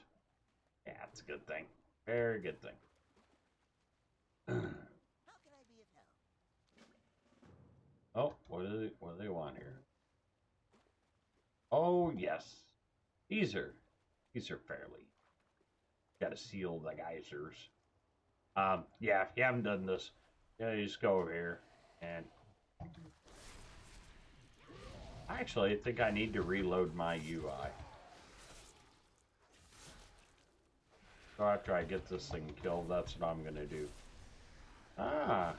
Yeah, it's a good thing. Very good thing.
How can I be of help?
Oh, what do they want here? Oh yes, these are fairly. Got to seal the geysers. Yeah, if you haven't done this, yeah, you just go over here and. Actually, I think I need to reload my UI. So after I get this thing killed, that's what I'm gonna do. Ah.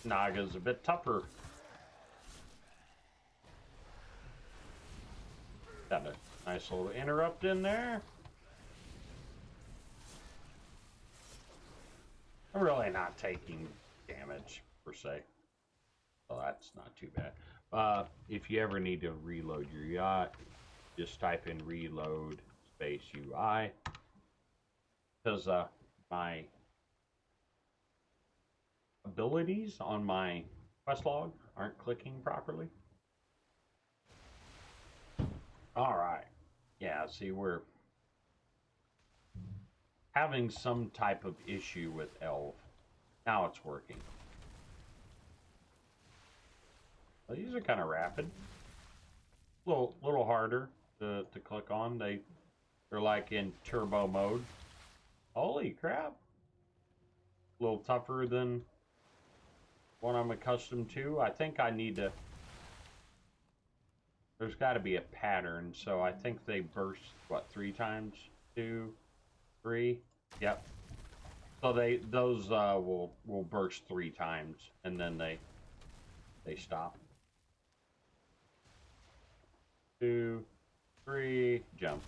Naga's a bit tougher. Got a nice little interrupt in there. I'm really not taking damage, per se. Well, that's not too bad. If you ever need to reload your yacht, just type in reload space UI. Because my abilities on my quest log aren't clicking properly. Alright. Yeah, see, we're having some type of issue with Elf. Now it's working. Well, these are kind of rapid. Little harder to click on. They're like in turbo mode. Holy crap. A little tougher than what I'm accustomed to. I think I need to. There's got to be a pattern, so I think they burst what 3 times? 2, 3. Yep. So those will burst 3 times and then they stop. 2, 3, jump.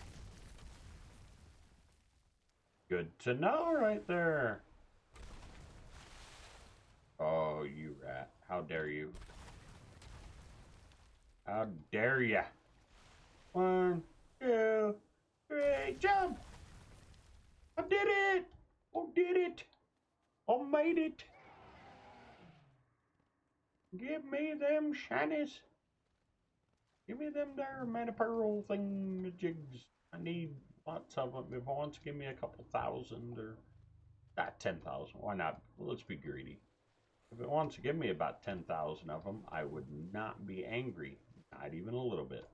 Good to know right there. Oh, you rat. How dare you? How dare ya? 1, 2, 3, jump! I did it! I did it! I made it! Give me them shinies. Give me them there mana pearl thingamajigs. I need lots of them. If it wants to give me a couple thousand or 10,000, why not? Let's be greedy. If it wants to give me about 10,000 of them, I would not be angry. Not even a little bit.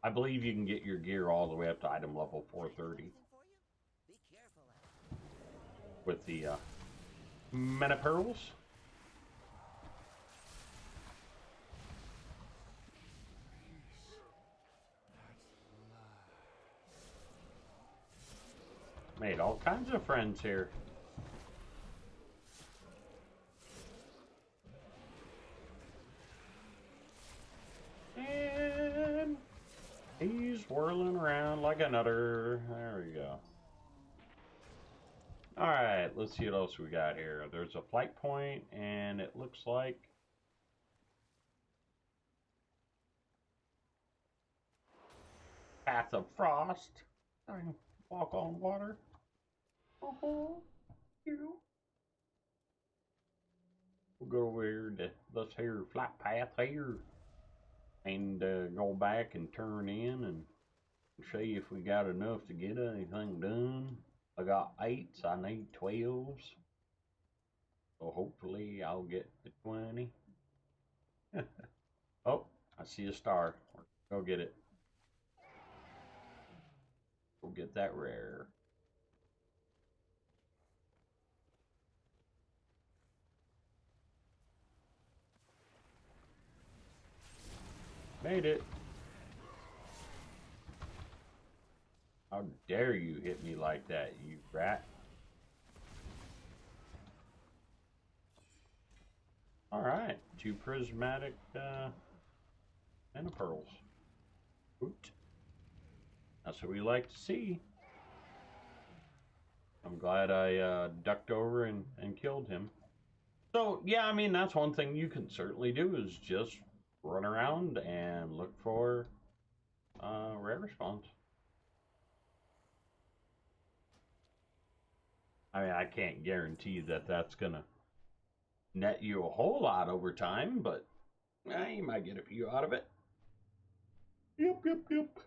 I believe you can get your gear all the way up to item level 430 with the mana pearls. Made all kinds of friends here. And he's whirling around like a nutter. There we go. Alright, let's see what else we got here. There's a flight point, and it looks like Path of Frost. I can walk on water. You. We'll go over here to this here flight path here. and go back and turn in and see if we got enough to get anything done. I got 8s, I need 12s. So hopefully I'll get the 20. Oh, I see a star. Go get it. Go get that rare. Made it. How dare you hit me like that, you rat. Alright, 2 prismatic pearls. Oot. That's what we like to see. I'm glad I ducked over and killed him. So, yeah, I mean, that's one thing you can certainly do is just run around and look for rare spawns. I mean, I can't guarantee that that's going to net you a whole lot over time, but you might get a few out of it. Yep, yep, yep.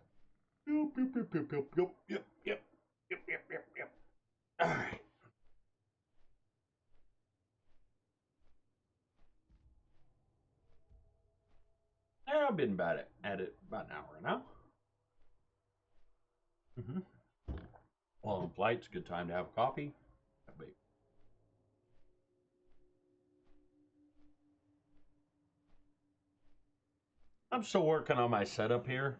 Yep, yep, yep, yep, yep, yep, yep, yep, yep, yep, yep, yep. All right. I've been at it about an hour now. Well, on flight's a good time to have coffee. I'm still working on my setup here.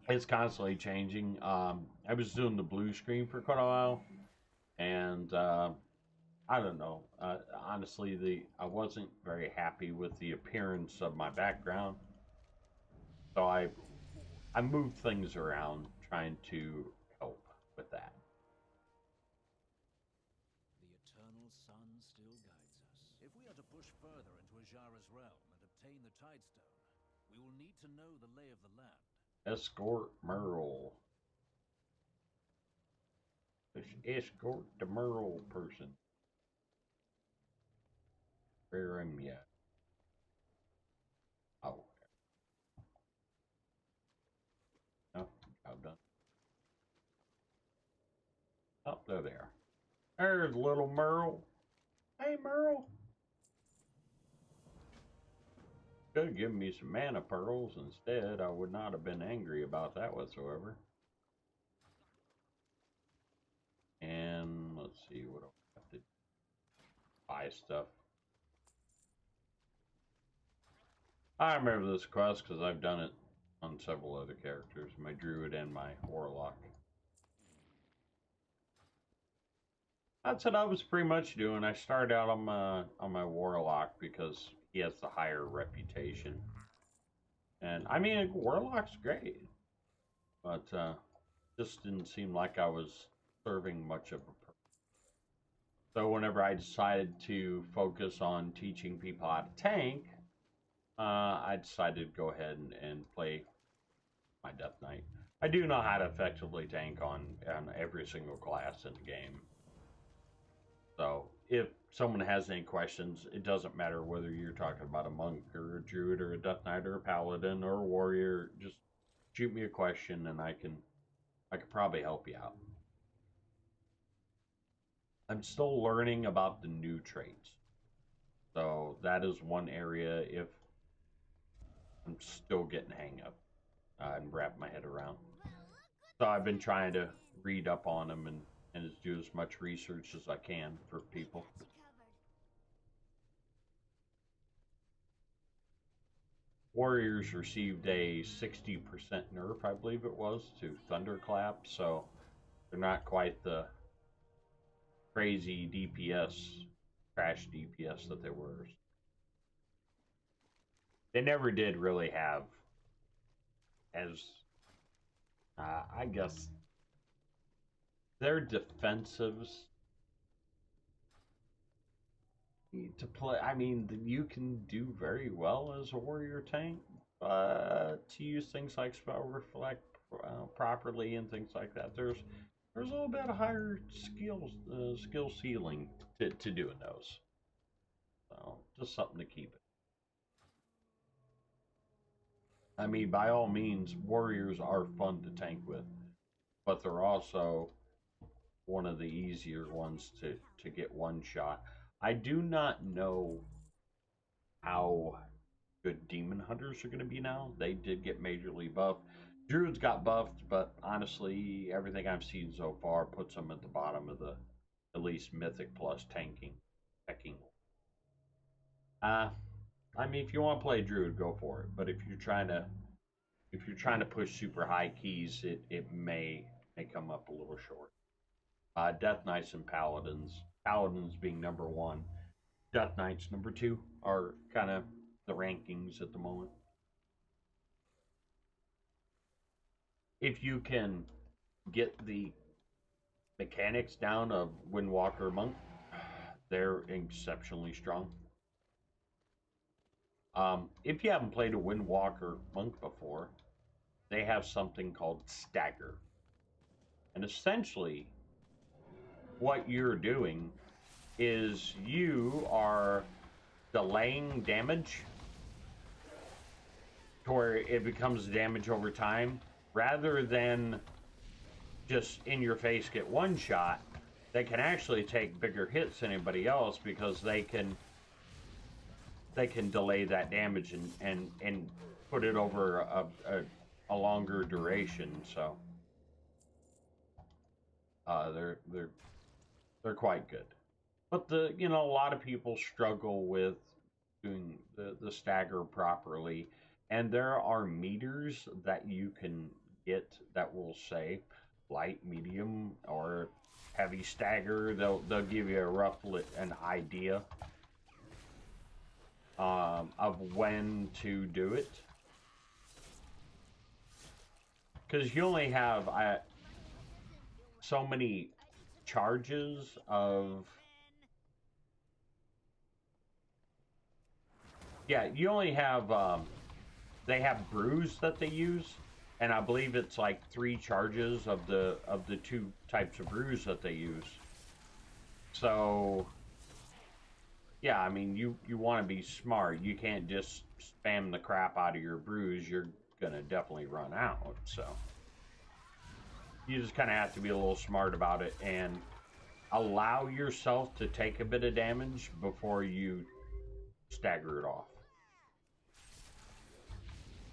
It's constantly changing. I was doing the blue screen for quite a while, and I don't know. Honestly, I wasn't very happy with the appearance of my background, so I moved things around trying to help with that.
The eternal sun still guides us. If we are to push further into Ajara's realm and obtain the Tidestone, we will need to know the lay of the land.
Escort Merle. Let's escort the Merle person. Where am I? Oh. No, job done. Oh, there they are. There's little Merle. Hey, Merle. Could have given me some mana pearls instead. I would not have been angry about that whatsoever. And let's see what I have to buy stuff. I remember this quest because I've done it on several other characters, my druid and my warlock. That's what I was pretty much doing. I started out on my warlock because he has the higher reputation. And I mean, warlock's great, but just didn't seem like I was serving much of a purpose. So whenever I decided to focus on teaching people how to tank, I decided to go ahead and play my Death Knight. I do know how to effectively tank on every single class in the game. So if someone has any questions, it doesn't matter whether you're talking about a monk or a druid or a Death Knight or a paladin or a warrior. Just shoot me a question and I can probably help you out. I'm still learning about the new traits. So that is one area if I'm still getting hang of and wrap my head around. So I've been trying to read up on them and do as much research as I can for people. Warriors received a 60% nerf, I believe it was, to Thunderclap, so they're not quite the crazy DPS, crash DPS that they were. They never did really have as, I guess, their defensives to play. I mean, you can do very well as a warrior tank, but to use things like spell reflect properly and things like that, there's a little bit of higher skill ceiling to doing those. So just something to keep it. I mean, by all means, warriors are fun to tank with, but they're also one of the easier ones to get one shot. I do not know how good demon hunters are going to be now. They did get majorly buffed. Druids got buffed, but honestly, everything I've seen so far puts them at the bottom of the at least mythic plus tanking. Uh, I mean, if you want to play druid, go for it. But if you're trying to push super high keys, it may come up a little short. Death Knights and Paladins. Paladins being number one. Death Knights number two are kind of the rankings at the moment. If you can get the mechanics down of Windwalker Monk, they're exceptionally strong. If you haven't played a Windwalker Monk before, they have something called Stagger. And essentially, what you're doing is you are delaying damage to where it becomes damage over time rather than just in your face get one shot. They can actually take bigger hits than anybody else because they can delay that damage and put it over a longer duration. So they're quite good. But a lot of people struggle with doing the stagger properly, and there are meters that you can get that will say light, medium, or heavy stagger. They'll give you a an idea of when to do it, because you only have so many charges of you only have they have brews that they use, and I believe it's like 3 charges of the 2 types of brews that they use. So yeah, I mean, you want to be smart. You can't just spam the crap out of your brews. You're gonna definitely run out. So you just kind of have to be a little smart about it and allow yourself to take a bit of damage before you stagger it off.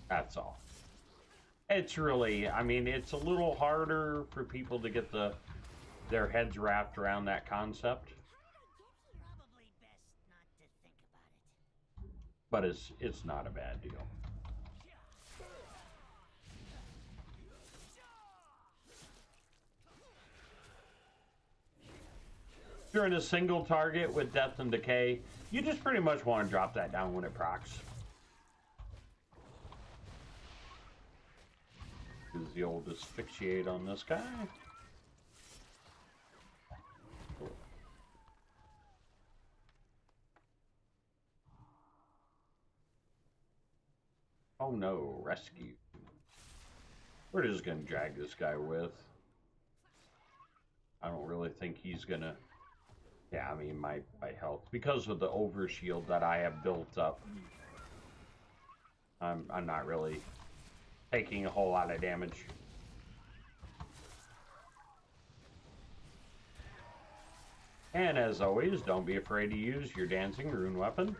That's all. It's really, I mean, it's a little harder for people to get their heads wrapped around that concept. But it's not a bad deal. If you're in a single target with Death and Decay, you just pretty much want to drop that down when it procs. Is the old asphyxiate on this guy. Oh no, rescue. We're just gonna drag this guy with. I don't really think he's gonna. Yeah, I mean, my health, because of the overshield that I have built up, I'm not really taking a whole lot of damage. And as always, don't be afraid to use your dancing rune weapon.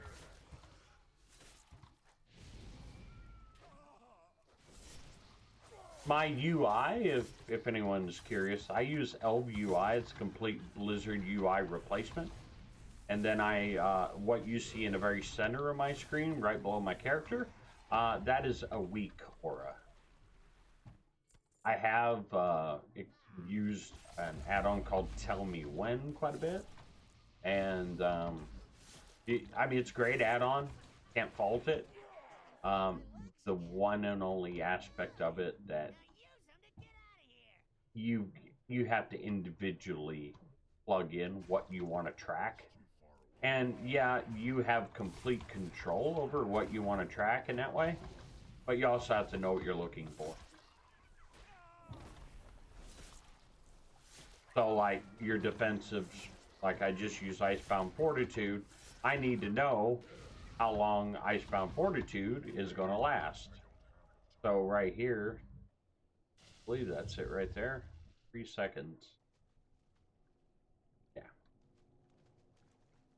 My UI, if anyone's curious, I use Elv UI. It's a complete Blizzard UI replacement. And then what you see in the very center of my screen, right below my character, that is a weak aura. I have used an add-on called Tell Me When quite a bit. And, I mean, it's a great add-on. Can't fault it. The one and only aspect of it that you have to individually plug in what you want to track. And yeah, you have complete control over what you want to track in that way, but you also have to know what you're looking for. So like your defensive, like I just use Icebound Fortitude, I need to know how long Icebound Fortitude is going to last. So right here, I believe that's it right there. 3 seconds. Yeah.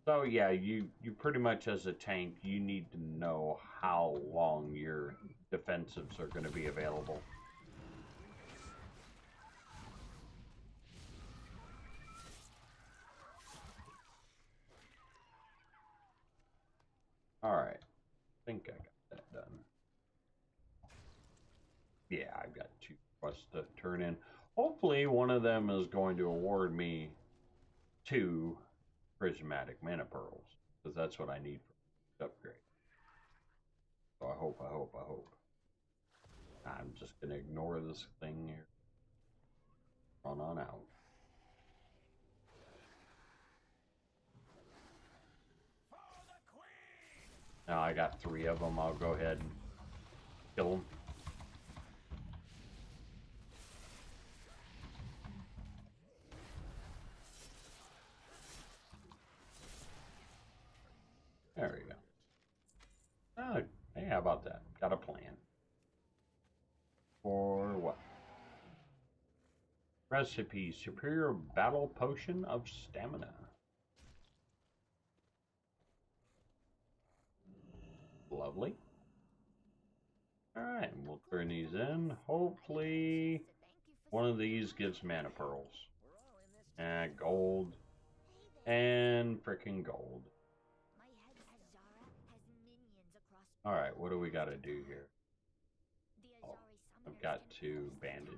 So yeah, you pretty much as a tank, you need to know how long your defensives are going to be available. All right, I think I got that done. Yeah, I've got 2 quests to turn in. Hopefully, one of them is going to award me 2 prismatic mana pearls, because that's what I need for the upgrade. So I hope. I'm just gonna ignore this thing here. On out. Now I got 3 of them. I'll go ahead and kill them. There we go. Oh, hey, how about that? Got a plan. For what? Recipe: superior battle potion of stamina. Lovely. Alright, we'll turn these in. Hopefully, one of these gives mana pearls. And gold. And freaking gold. Alright, what do we gotta do here? Oh, I've got to bandage.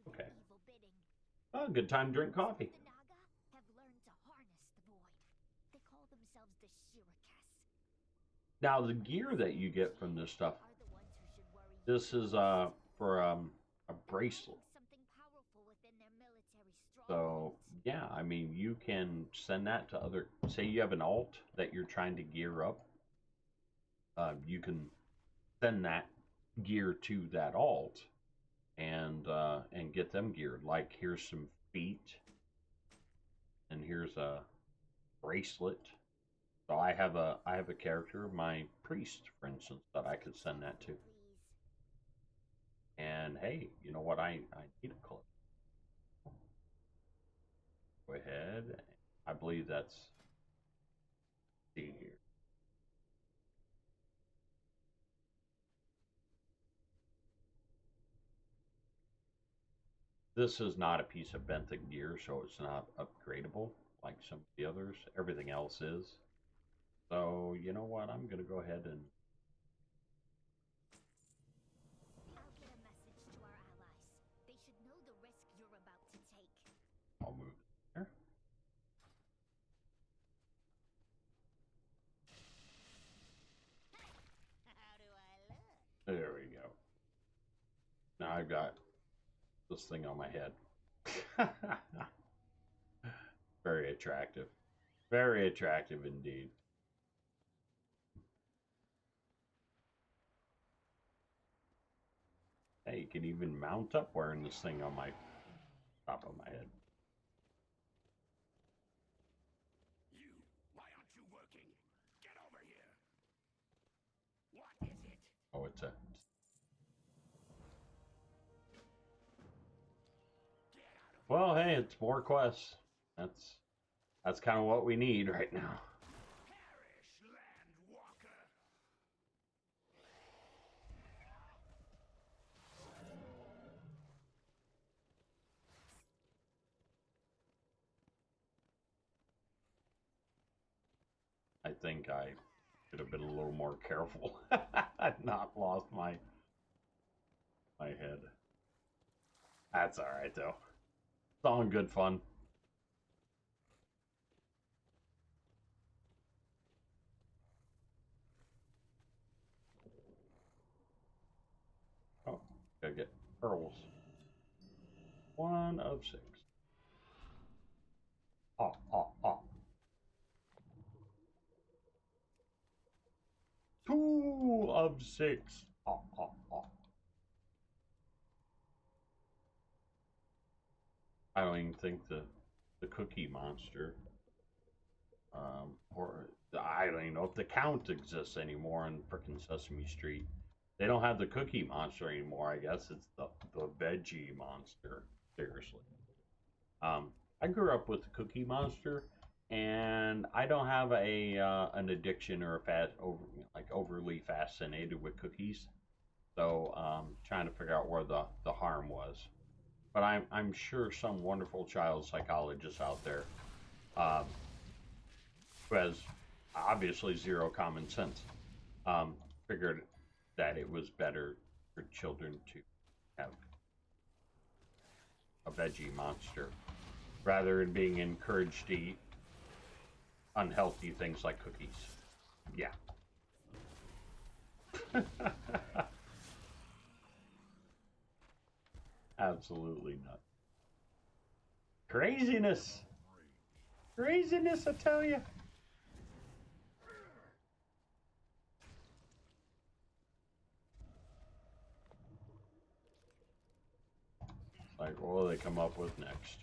Okay. Oh, good time to drink coffee. Now, the gear that you get from this stuff, this is for a bracelet. So, yeah, I mean, you can send that to other, say you have an alt that you're trying to gear up, you can send that gear to that alt and get them geared. Like, here's some feet, and here's a bracelet. So I have a character, my priest, for instance, that I could send that to. And hey, you know what? I need a clip. Go ahead. I believe that's see here. This is not a piece of benthic gear, so it's not upgradable like some of the others. Everything else is. So you know what? I'm gonna go ahead and I'll move there. There we go. Now I've got this thing on my head. Very attractive. Very attractive indeed. Hey, you can even mount up wearing this thing on my top of my head.
You, why aren't you working? Get over here. What is it?
Oh, it's a. Well, hey, it's more quests. That's kind of what we need right now.
Perish, land walker.
I think I should have been a little more careful. I'd not lost my head. That's all right though. It's all in good fun. Oh, gotta get pearls. 1 of 6. Oh, oh, oh. 2 of 6. Oh, oh, oh. I don't even think the Cookie Monster, or I don't even know if the Count exists anymore on frickin' Sesame Street. They don't have the Cookie Monster anymore. I guess it's the Veggie Monster. Seriously. I grew up with the Cookie Monster, and I don't have a an addiction or like overly fascinated with cookies. So trying to figure out where the harm was. But I'm sure some wonderful child psychologist out there um, who has obviously zero common sense um, figured that it was better for children to have a veggie monster rather than being encouraged to eat unhealthy things like cookies. Yeah. Absolutely not. Craziness. Craziness, I tell you. Like, what will they come up with next?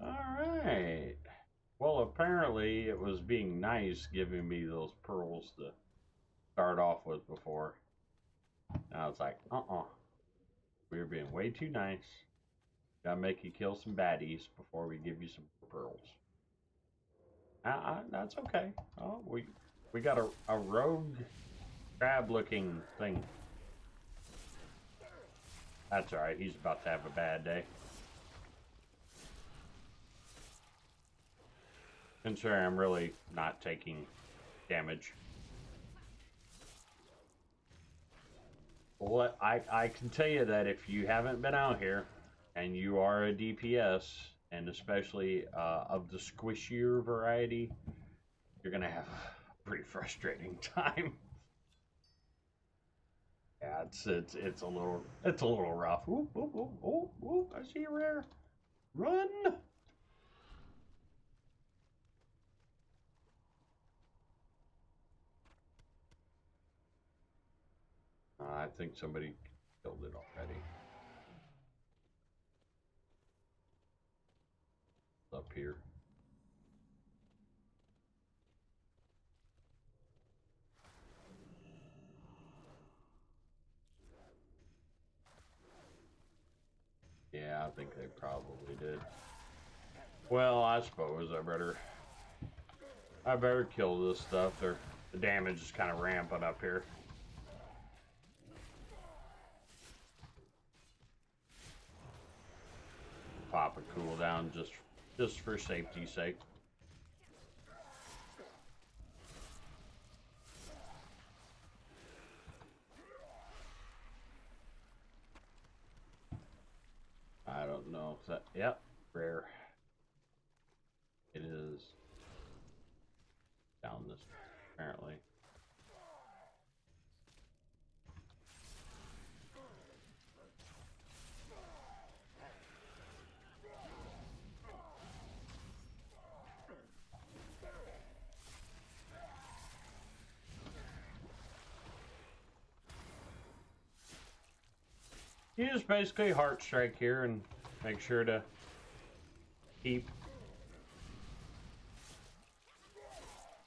Alright. Well, apparently it was being nice giving me those pearls to start off with before. Now it's like, we were being way too nice. Gotta make you kill some baddies before we give you some pearls. That's okay. Oh, we got a rogue crab-looking thing. That's alright. He's about to have a bad day. Considering I'm really not taking damage. Well, I can tell you that if you haven't been out here and you are a DPS, and especially of the squishier variety, you're gonna have a pretty frustrating time. Yeah, it's a little rough. Ooh, ooh, ooh, ooh, ooh, I see a rare. Run! I think somebody killed it already. It's up here. Yeah, I think they probably did. Well, I suppose I better kill this stuff. The damage is kind of rampant up here. Pop a cooldown just for safety's sake. I don't know if that. Yep, rare. It is down this apparently. You just basically heart strike here and make sure to keep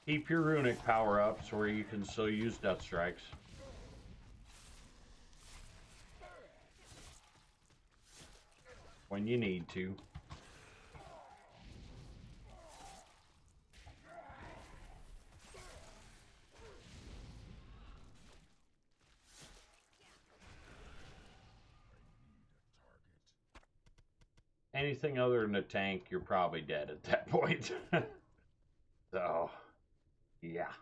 your runic power ups where you can still use death strikes. When you need to. Anything other than a tank, you're probably dead at that point. So, yeah.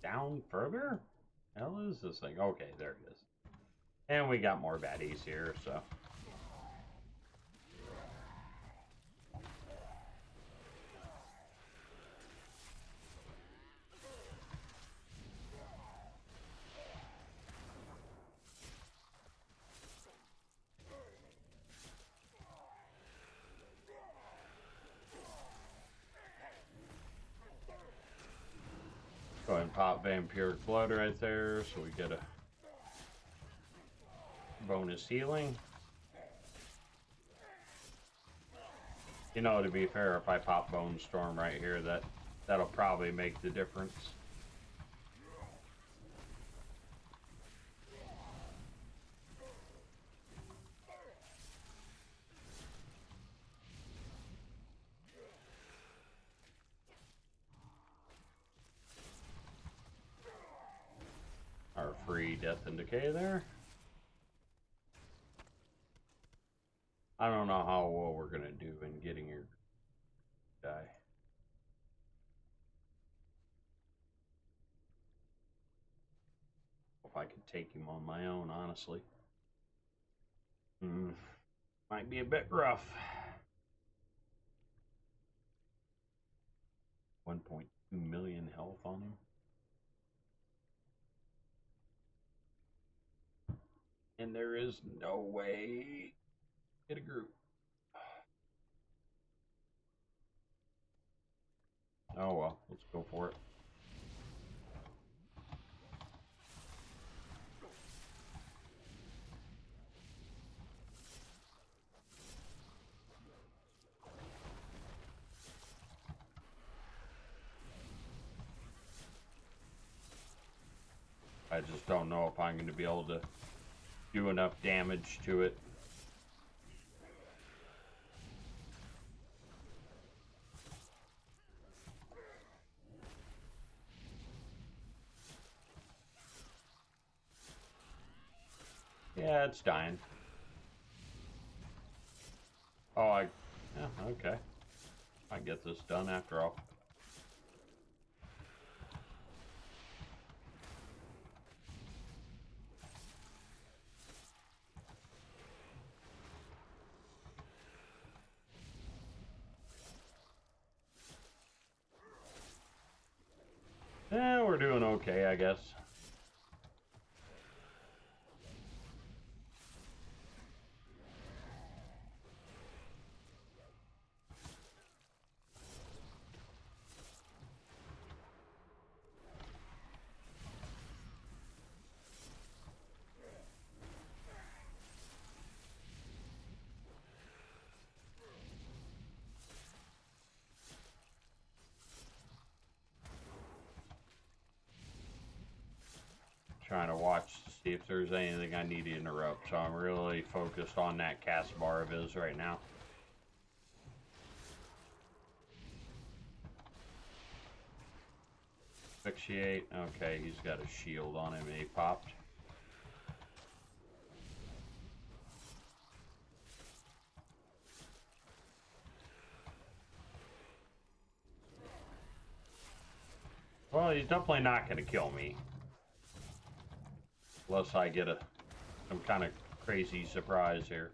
Down further? Hell is this thing? Okay, there it is. And we got more baddies here, so. Go ahead and pop Vampiric Blood right there so we get a bonus healing. You know, to be fair, if I pop Bone Storm right here, that'll probably make the difference. Our free Death and Decay there. I don't know how well we're gonna do in getting your guy. If I could take him on my own, honestly. Might be a bit rough. 1.2 million health on him. And there is no way to get a group. Oh well, let's go for it. I just don't know if I'm going to be able to do enough damage to it. Yeah, it's dying. Oh, yeah, okay. I get this done after all. Yeah, we're doing okay, I guess. Trying to watch to see if there's anything I need to interrupt, so I'm really focused on that cast bar of his right now. Asphyxiate. Okay, he's got a shield on him and he popped. Well, he's definitely not going to kill me. Unless I get some kind of crazy surprise here.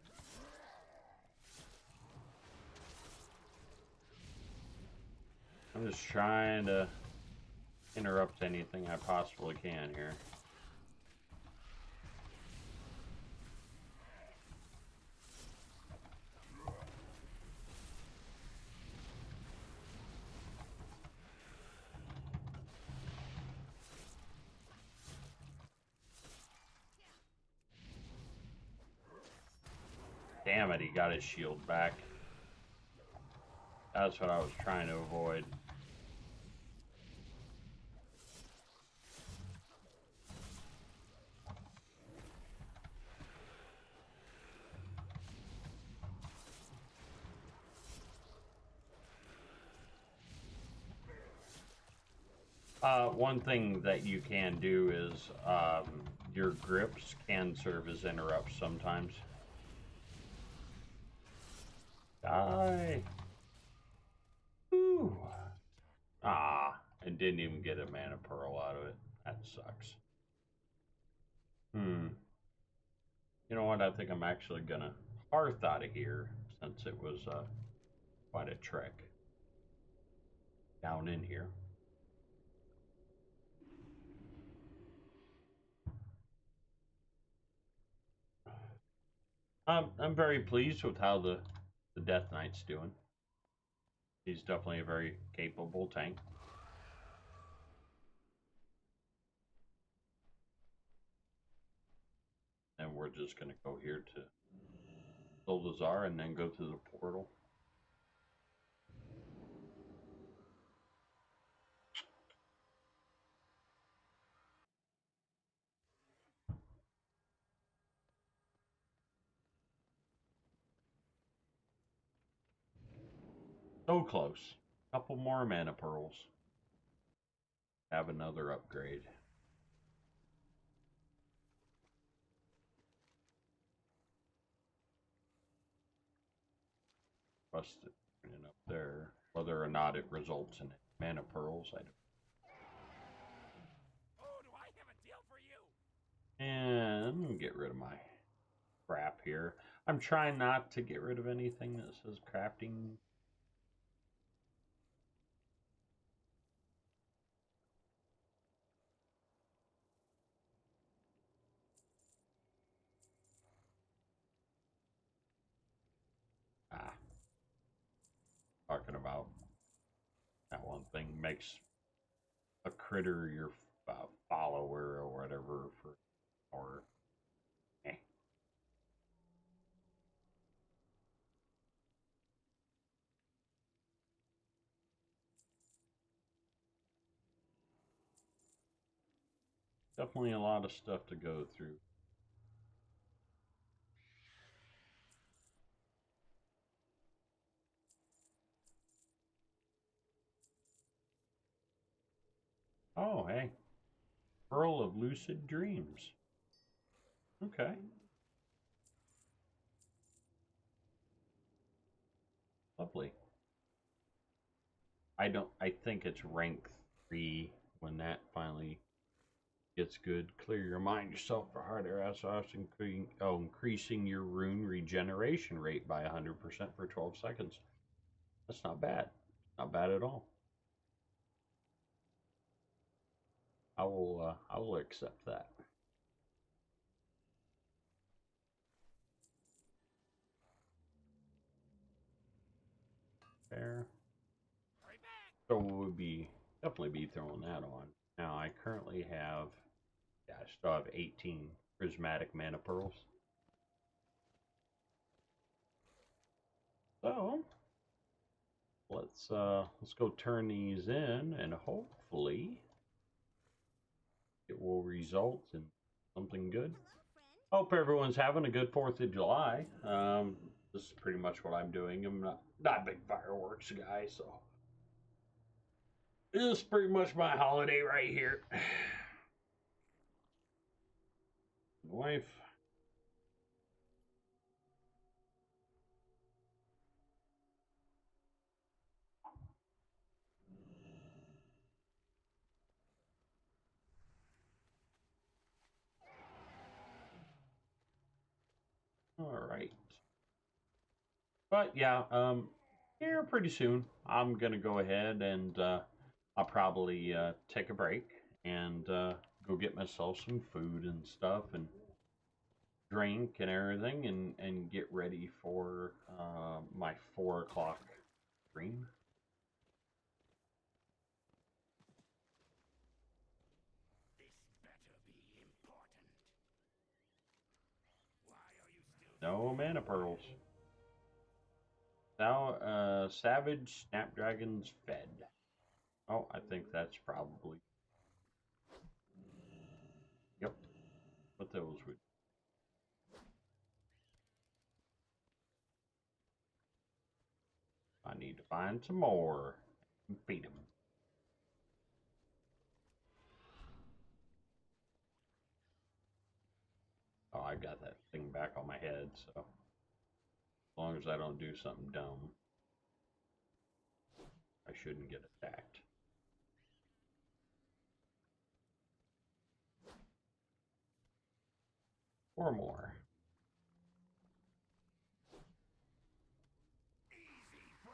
I'm just trying to interrupt anything I possibly can here. Damn it, he got his shield back. That's what I was trying to avoid. One thing that you can do is your grips can serve as interrupts sometimes. Die. Ooh. Ah, and didn't even get a mana pearl out of it. That sucks. You know what? I think I'm actually gonna hearth out of here since it was quite a trek down in here. I'm very pleased with how the Death Knight's doing. He's definitely a very capable tank. And we're just gonna go here to Zoldazar and then go to the portal. So close. Couple more mana pearls. Have another upgrade. Busted up there. Whether or not it results in mana pearls, I don't.
Oh, do I have a deal for you?
And get rid of my crap here. I'm trying not to get rid of anything that says crafting. Talking about that one thing makes a critter your follower or whatever for or eh. Definitely a lot of stuff to go through. Oh, hey. Pearl of Lucid Dreams. Okay. Lovely. I think it's rank 3 when that finally gets good. Clear your mind yourself for harder SOS, increasing your rune regeneration rate by 100% for 12 seconds. That's not bad. Not bad at all. I will accept that. There. So we'll definitely be throwing that on. Now I currently have, yeah, I still have 18 prismatic mana pearls. So let's go turn these in, and hopefully it will result in something good. Hope everyone's having a good 4th of July. This is pretty much what I'm doing. I'm not a big fireworks guy, so this is pretty much my holiday right here. Wife. All right. But yeah, here pretty soon I'm gonna go ahead and I'll probably take a break and go get myself some food and stuff and drink and everything and get ready for my 4 o'clock stream.
This better be important. Why are you still...
No mana pearls. Now, Savage Snapdragon's fed. Oh, I think that's probably... Yep. What those would... I need to find some more and feed them. Oh, I got that thing back on my head, so as long as I don't do something dumb, I shouldn't get attacked. Or more.
Easy prey!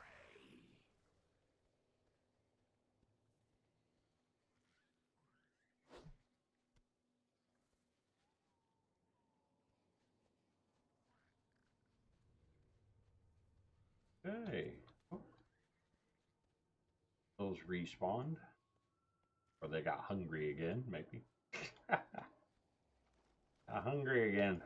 Okay. Oh. Those respawned. Or they got hungry again, maybe. Got hungry again.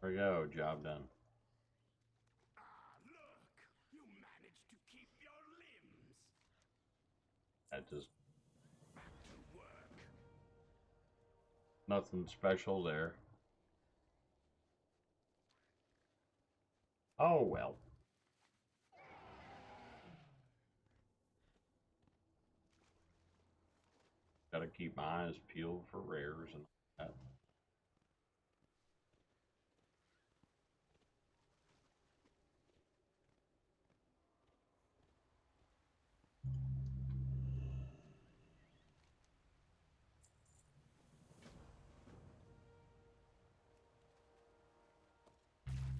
There we go, job done.
Ah, look! You managed to keep your limbs!
That just
Back to work!
nothing special there. Oh well. Gotta keep my eyes peeled for rares and all that.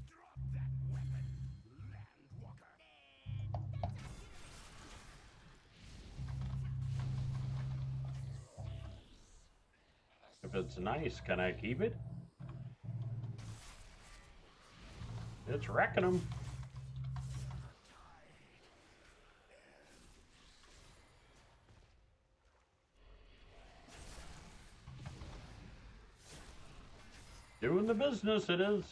Drop that weapon, landwalker.
If it's nice, can I keep it? It's wrecking them. Doing the business, it is.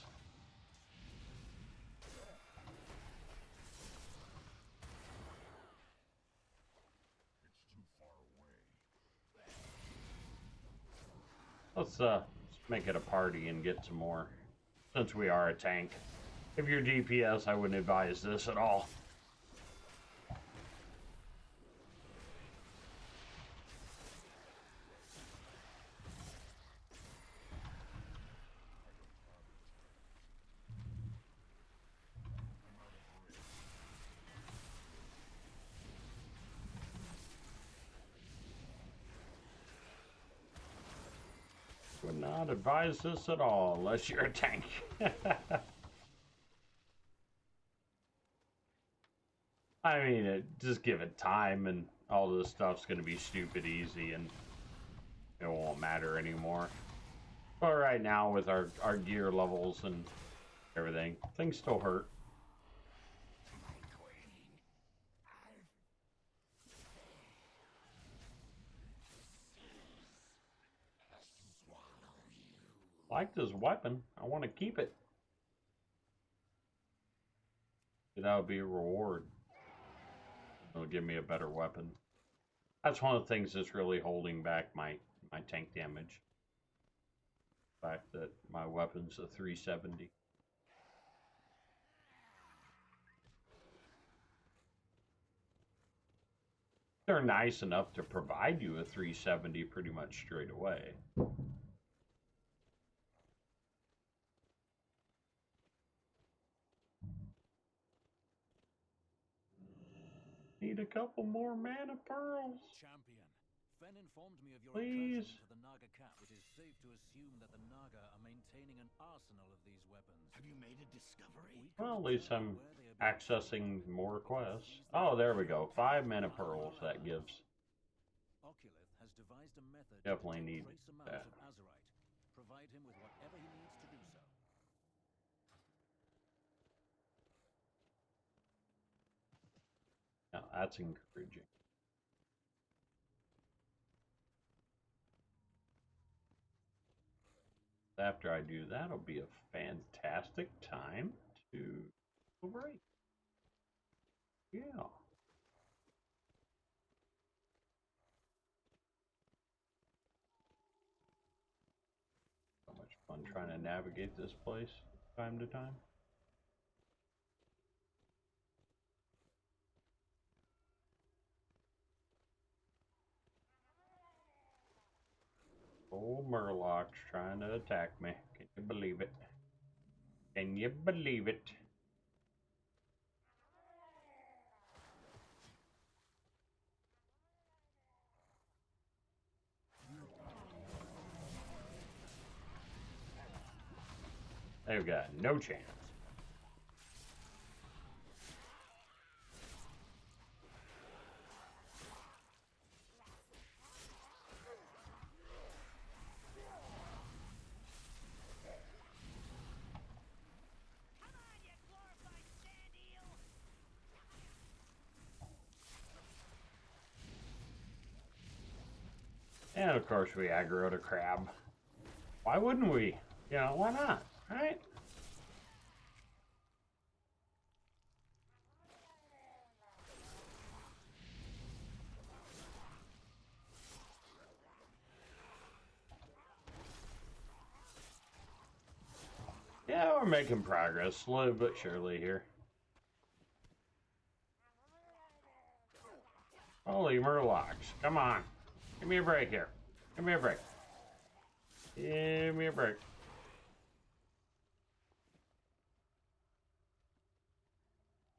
Let's make it a party and get some more. Since we are a tank. If you're DPS, I wouldn't advise this at all. Would not advise this at all unless you're a tank. I mean, just give it time and all this stuff's going to be stupid easy and it won't matter anymore. But right now with our gear levels and everything, things still hurt. Like this weapon, I want to keep it. That would be a reward. It'll give me a better weapon. That's one of the things that's really holding back my tank damage. The fact that my weapon's a 370. They're nice enough to provide you a 370 pretty much straight away. Need a couple more mana pearls.
Champion, Fen informed me of your
Please.
incursion into the Naga camp. It is safe to assume that the Naga are maintaining an arsenal of these weapons.
Have you made a discovery?
Well, at least I'm accessing more quests. Oh, there we go. 5 mana pearls that gives.
Oculith has devised a method
Definitely
to
need
trace amounts
that.
of azurite. Provide him with whatever he needs to do so.
Now, that's encouraging. After I do that, it'll be a fantastic time to break. Yeah. So much fun trying to navigate this place time to time. Old Murloc's trying to attack me. Can you believe it? Can you believe it? They've got no chance. And of course we aggroed a crab. Why wouldn't we? You know, why not? Right? Yeah, we're making progress, slowly but surely here. Holy murlocs, come on. Give me a break here. Give me a break. Give me a break.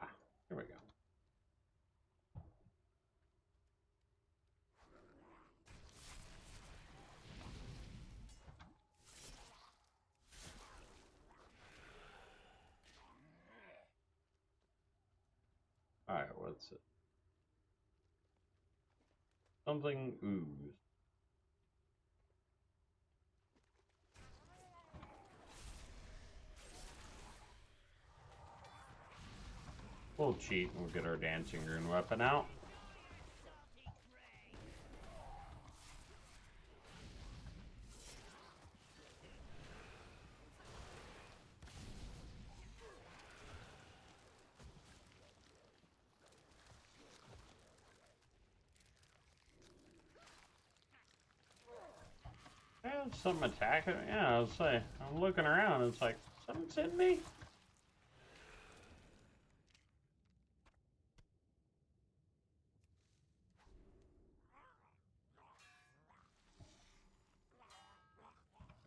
Ah, here we go. Alright, what's it? Something ooze. We'll cheat and we'll get our dancing rune weapon out. Yeah, something attacking me. Yeah, I was say, I'm looking around, it's like, something's in me?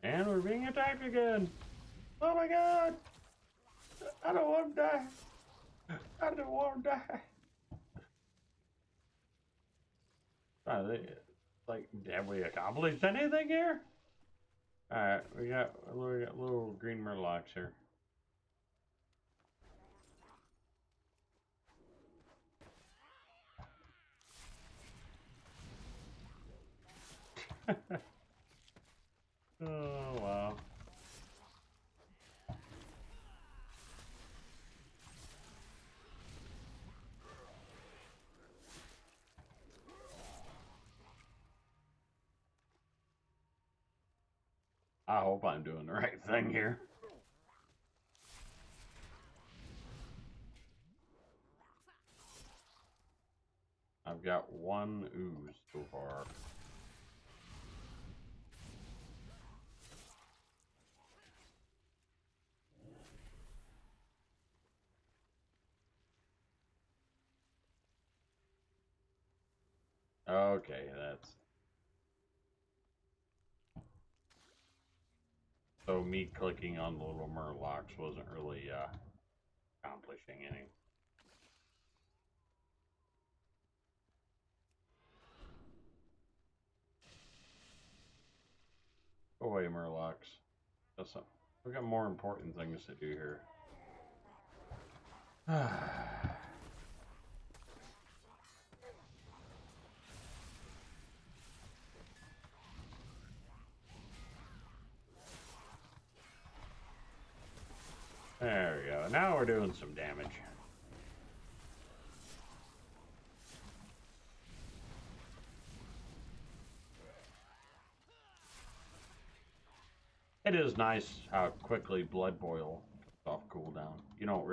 And we're being attacked again. Oh my god! I don't want to die. I don't want to die. Like, have we accomplished anything here? Alright, we got little green murlocs here. Oh, wow. I hope I'm doing the right thing here. I've got one ooze so far. Okay, that's... So me clicking on the little murlocs wasn't really accomplishing anything. Go away, murlocs. We've got more important things to do here. There we go. Now we're doing some damage. It is nice how quickly Blood Boil comes off cooldown. You don't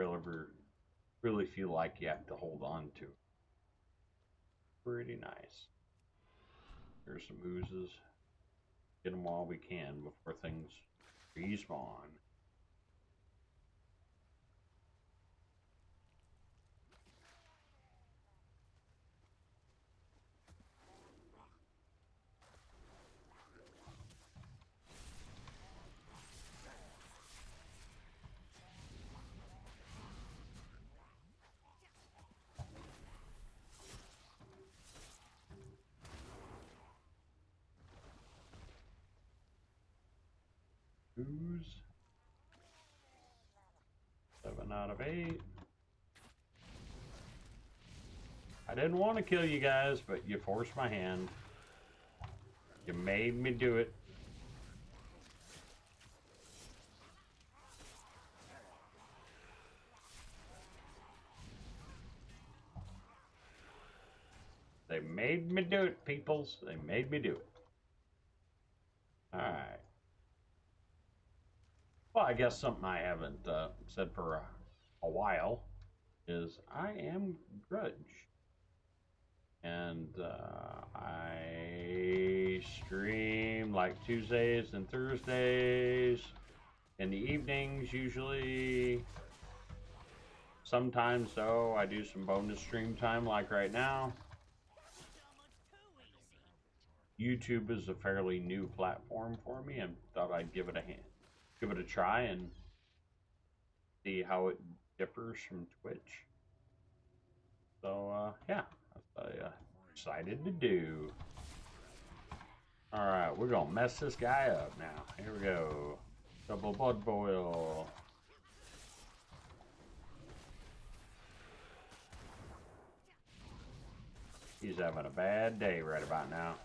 really feel like you have to hold on to it. Pretty nice. There's some oozes. Get them while we can before things respawn. Ooze. 7 out of 8. I didn't want to kill you guys, but you forced my hand. You made me do it. They made me do it, peoples. They made me do it. Alright. Well, I guess something I haven't said for a while is I am Grudge. And I stream like Tuesdays and Thursdays in the evenings usually. Sometimes though, I do some bonus stream time like right now. YouTube is a fairly new platform for me and thought I'd give it a try and see how it differs from Twitch. So yeah, that's what I'm excited to do. Alright, we're gonna mess this guy up now. Here we go. Double blood boil. He's having a bad day right about now.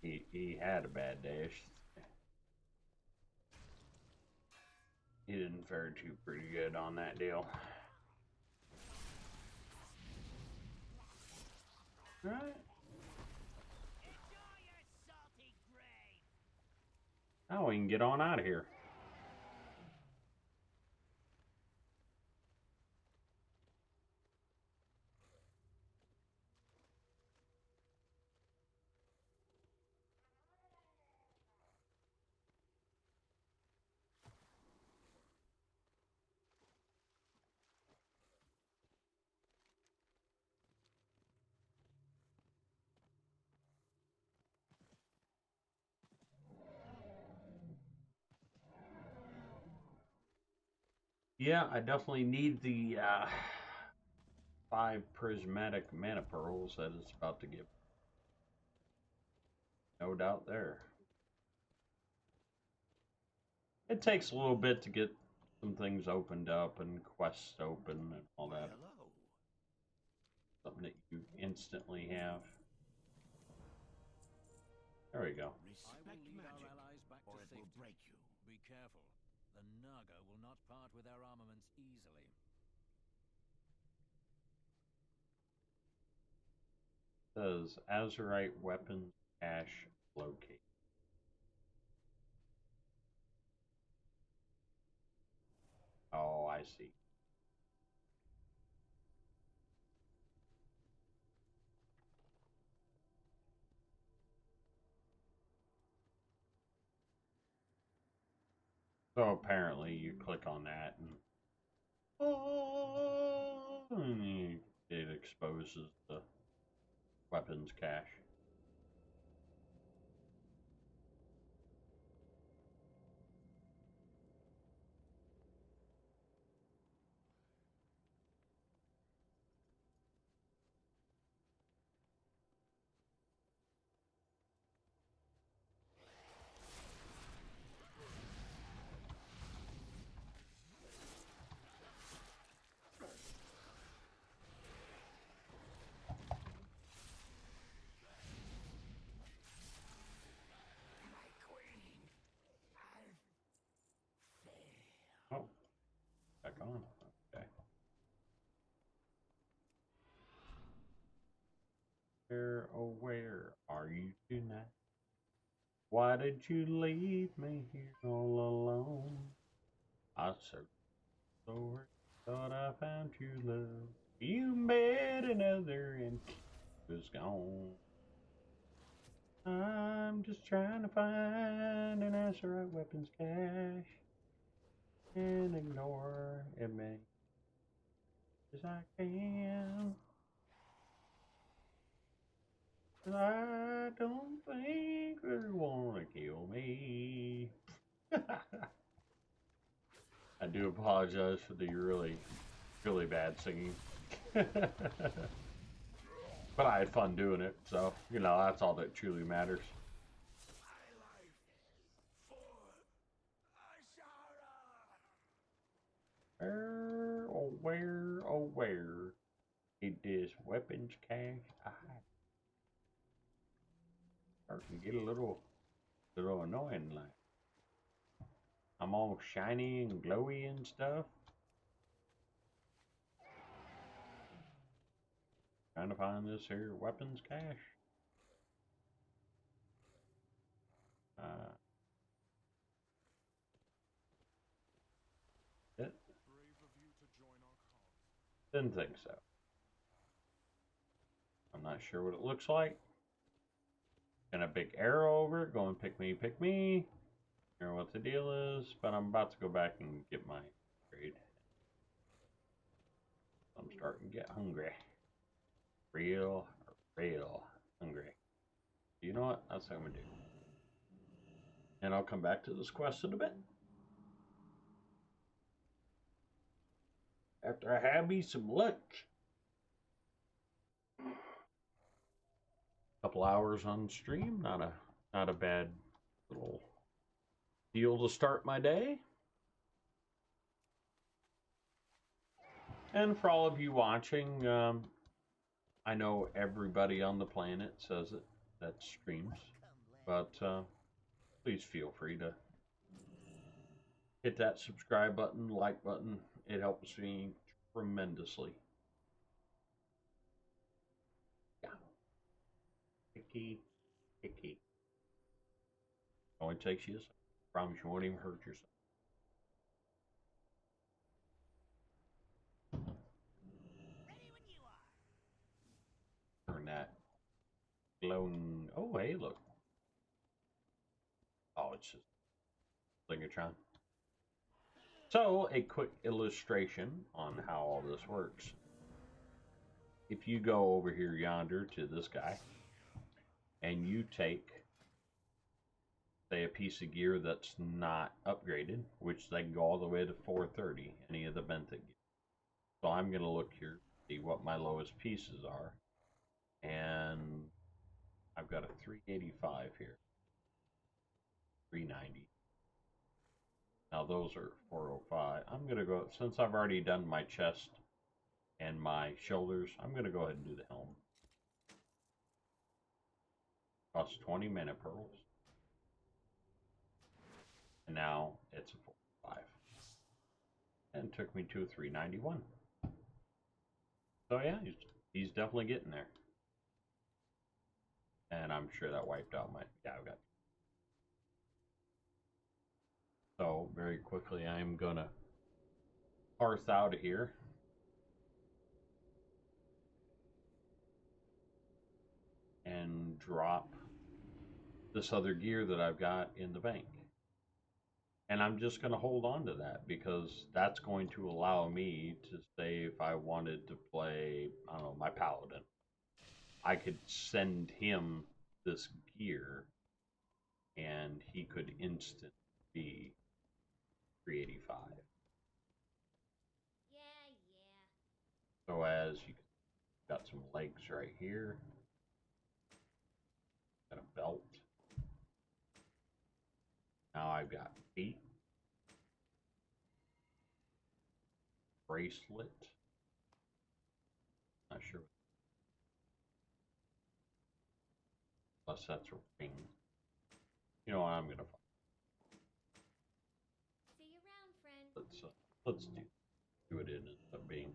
He had a bad day. He didn't fare too pretty good on that deal. Alright. Now we can get on out of here. Yeah, I definitely need the 5 prismatic mana pearls that it's about to give. No doubt there. It takes a little bit to get some things opened up and quests open and all that.
Hello.
Something that you instantly have. There we go.
I will lead our allies back to safety.
Will break you.
Be careful. The Naga will not part with their armaments easily.
Says Azurite weapons cache locate. Oh, I see. So apparently you click on that and it exposes the weapons cache. Oh, back on. Okay. Where are you tonight? Why did you leave me here all alone? I searched so thought I found true love. You met another and was gone. I'm just trying to find an Azurite weapons cache and ignore as many as I can. I don't think they wanna kill me. I do apologize for the really, really bad singing. But I had fun doing it, so, you know, that's all that truly matters. Where is this weapons cache? I starting to get a little annoying. Like I'm all shiny and glowy and stuff. Trying to find this here weapons cache. It didn't think so. I'm not sure what it looks like. And a big arrow over it going pick me, pick me. I don't know what the deal is, but I'm about to go back and get my grade. I'm starting to get hungry. Real hungry. You know what? That's what I'm going to do. And I'll come back to this quest in a bit. After I have me some lunch. Couple hours on stream, not a bad little deal to start my day. And for all of you watching, I know everybody on the planet says it that streams, but please feel free to hit that subscribe button, like button. It helps me tremendously. Yeah. Picky. Only takes you a second. Promise you won't even hurt yourself.
Ready when you are.
Turn that glowing. Oh, hey, look. Oh, it's just Lingatron. So, a quick illustration on how all this works. If you go over here yonder to this guy, and you take, say, a piece of gear that's not upgraded, which they can go all the way to 430, any of the bent gear. So I'm going to look here, see what my lowest pieces are, and I've got a 385 here, 390. Now those are 405. I'm going to go, since I've already done my chest and my shoulders, I'm going to go ahead and do the helm. Costs 20 mana pearls. And now it's a 405. And it took me to a 391. So yeah, he's definitely getting there. And I'm sure that wiped out my, yeah, I've got. So very quickly, I'm gonna parse out of here. And drop this other gear that I've got in the bank. And I'm just going to hold on to that because that's going to allow me to say if I wanted to play, I don't know, my paladin, I could send him this gear and he could instantly be 385.
Yeah.
So as you got some legs right here, got a belt. Now I've got feet, bracelet. Not sure. Plus that's a ring. You know what I'm gonna.
See you around, friend.
Let's do it in a being.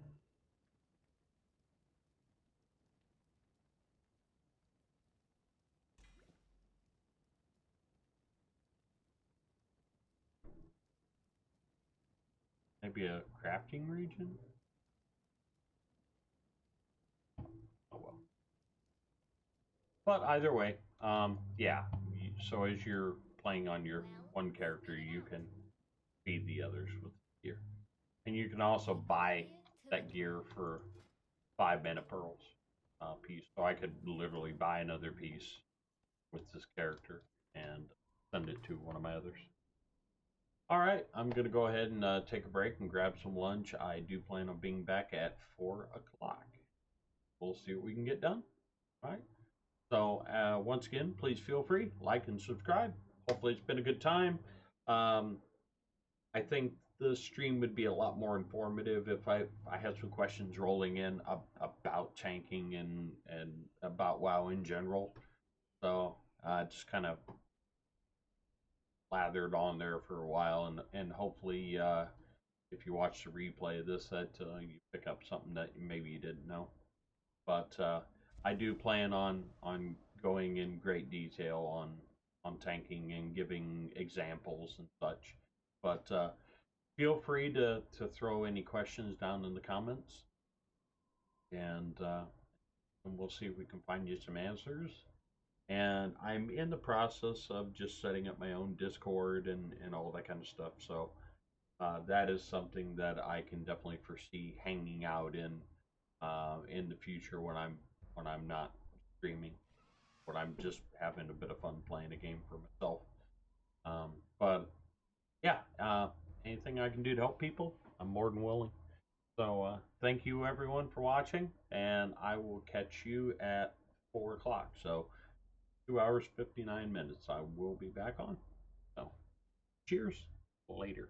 Maybe a crafting region? Oh well. But either way, yeah. So as you're playing on your one character, you can feed the others with gear. And you can also buy that gear for 5 mana pearls piece. So I could literally buy another piece with this character and send it to one of my others. Alright, I'm going to go ahead and take a break and grab some lunch. I do plan on being back at 4 o'clock. We'll see what we can get done. Alright. So, once again, please feel free, like and subscribe. Hopefully it's been a good time. I think the stream would be a lot more informative if I had some questions rolling in about tanking and about WoW in general. So, just kind of lathered on there for a while, and hopefully if you watch the replay of this that you pick up something that maybe you didn't know. But I do plan on going in great detail on tanking and giving examples and such. But feel free to throw any questions down in the comments, and and we'll see if we can find you some answers. And I'm in the process of just setting up my own Discord and all that kind of stuff. So that is something that I can definitely foresee hanging out in the future when I'm not streaming, when I'm just having a bit of fun playing a game for myself. But yeah, anything I can do to help people, I'm more than willing. So thank you everyone for watching, and I will catch you at 4 o'clock. So 2 hours 59 minutes. I will be back on. So cheers. Later.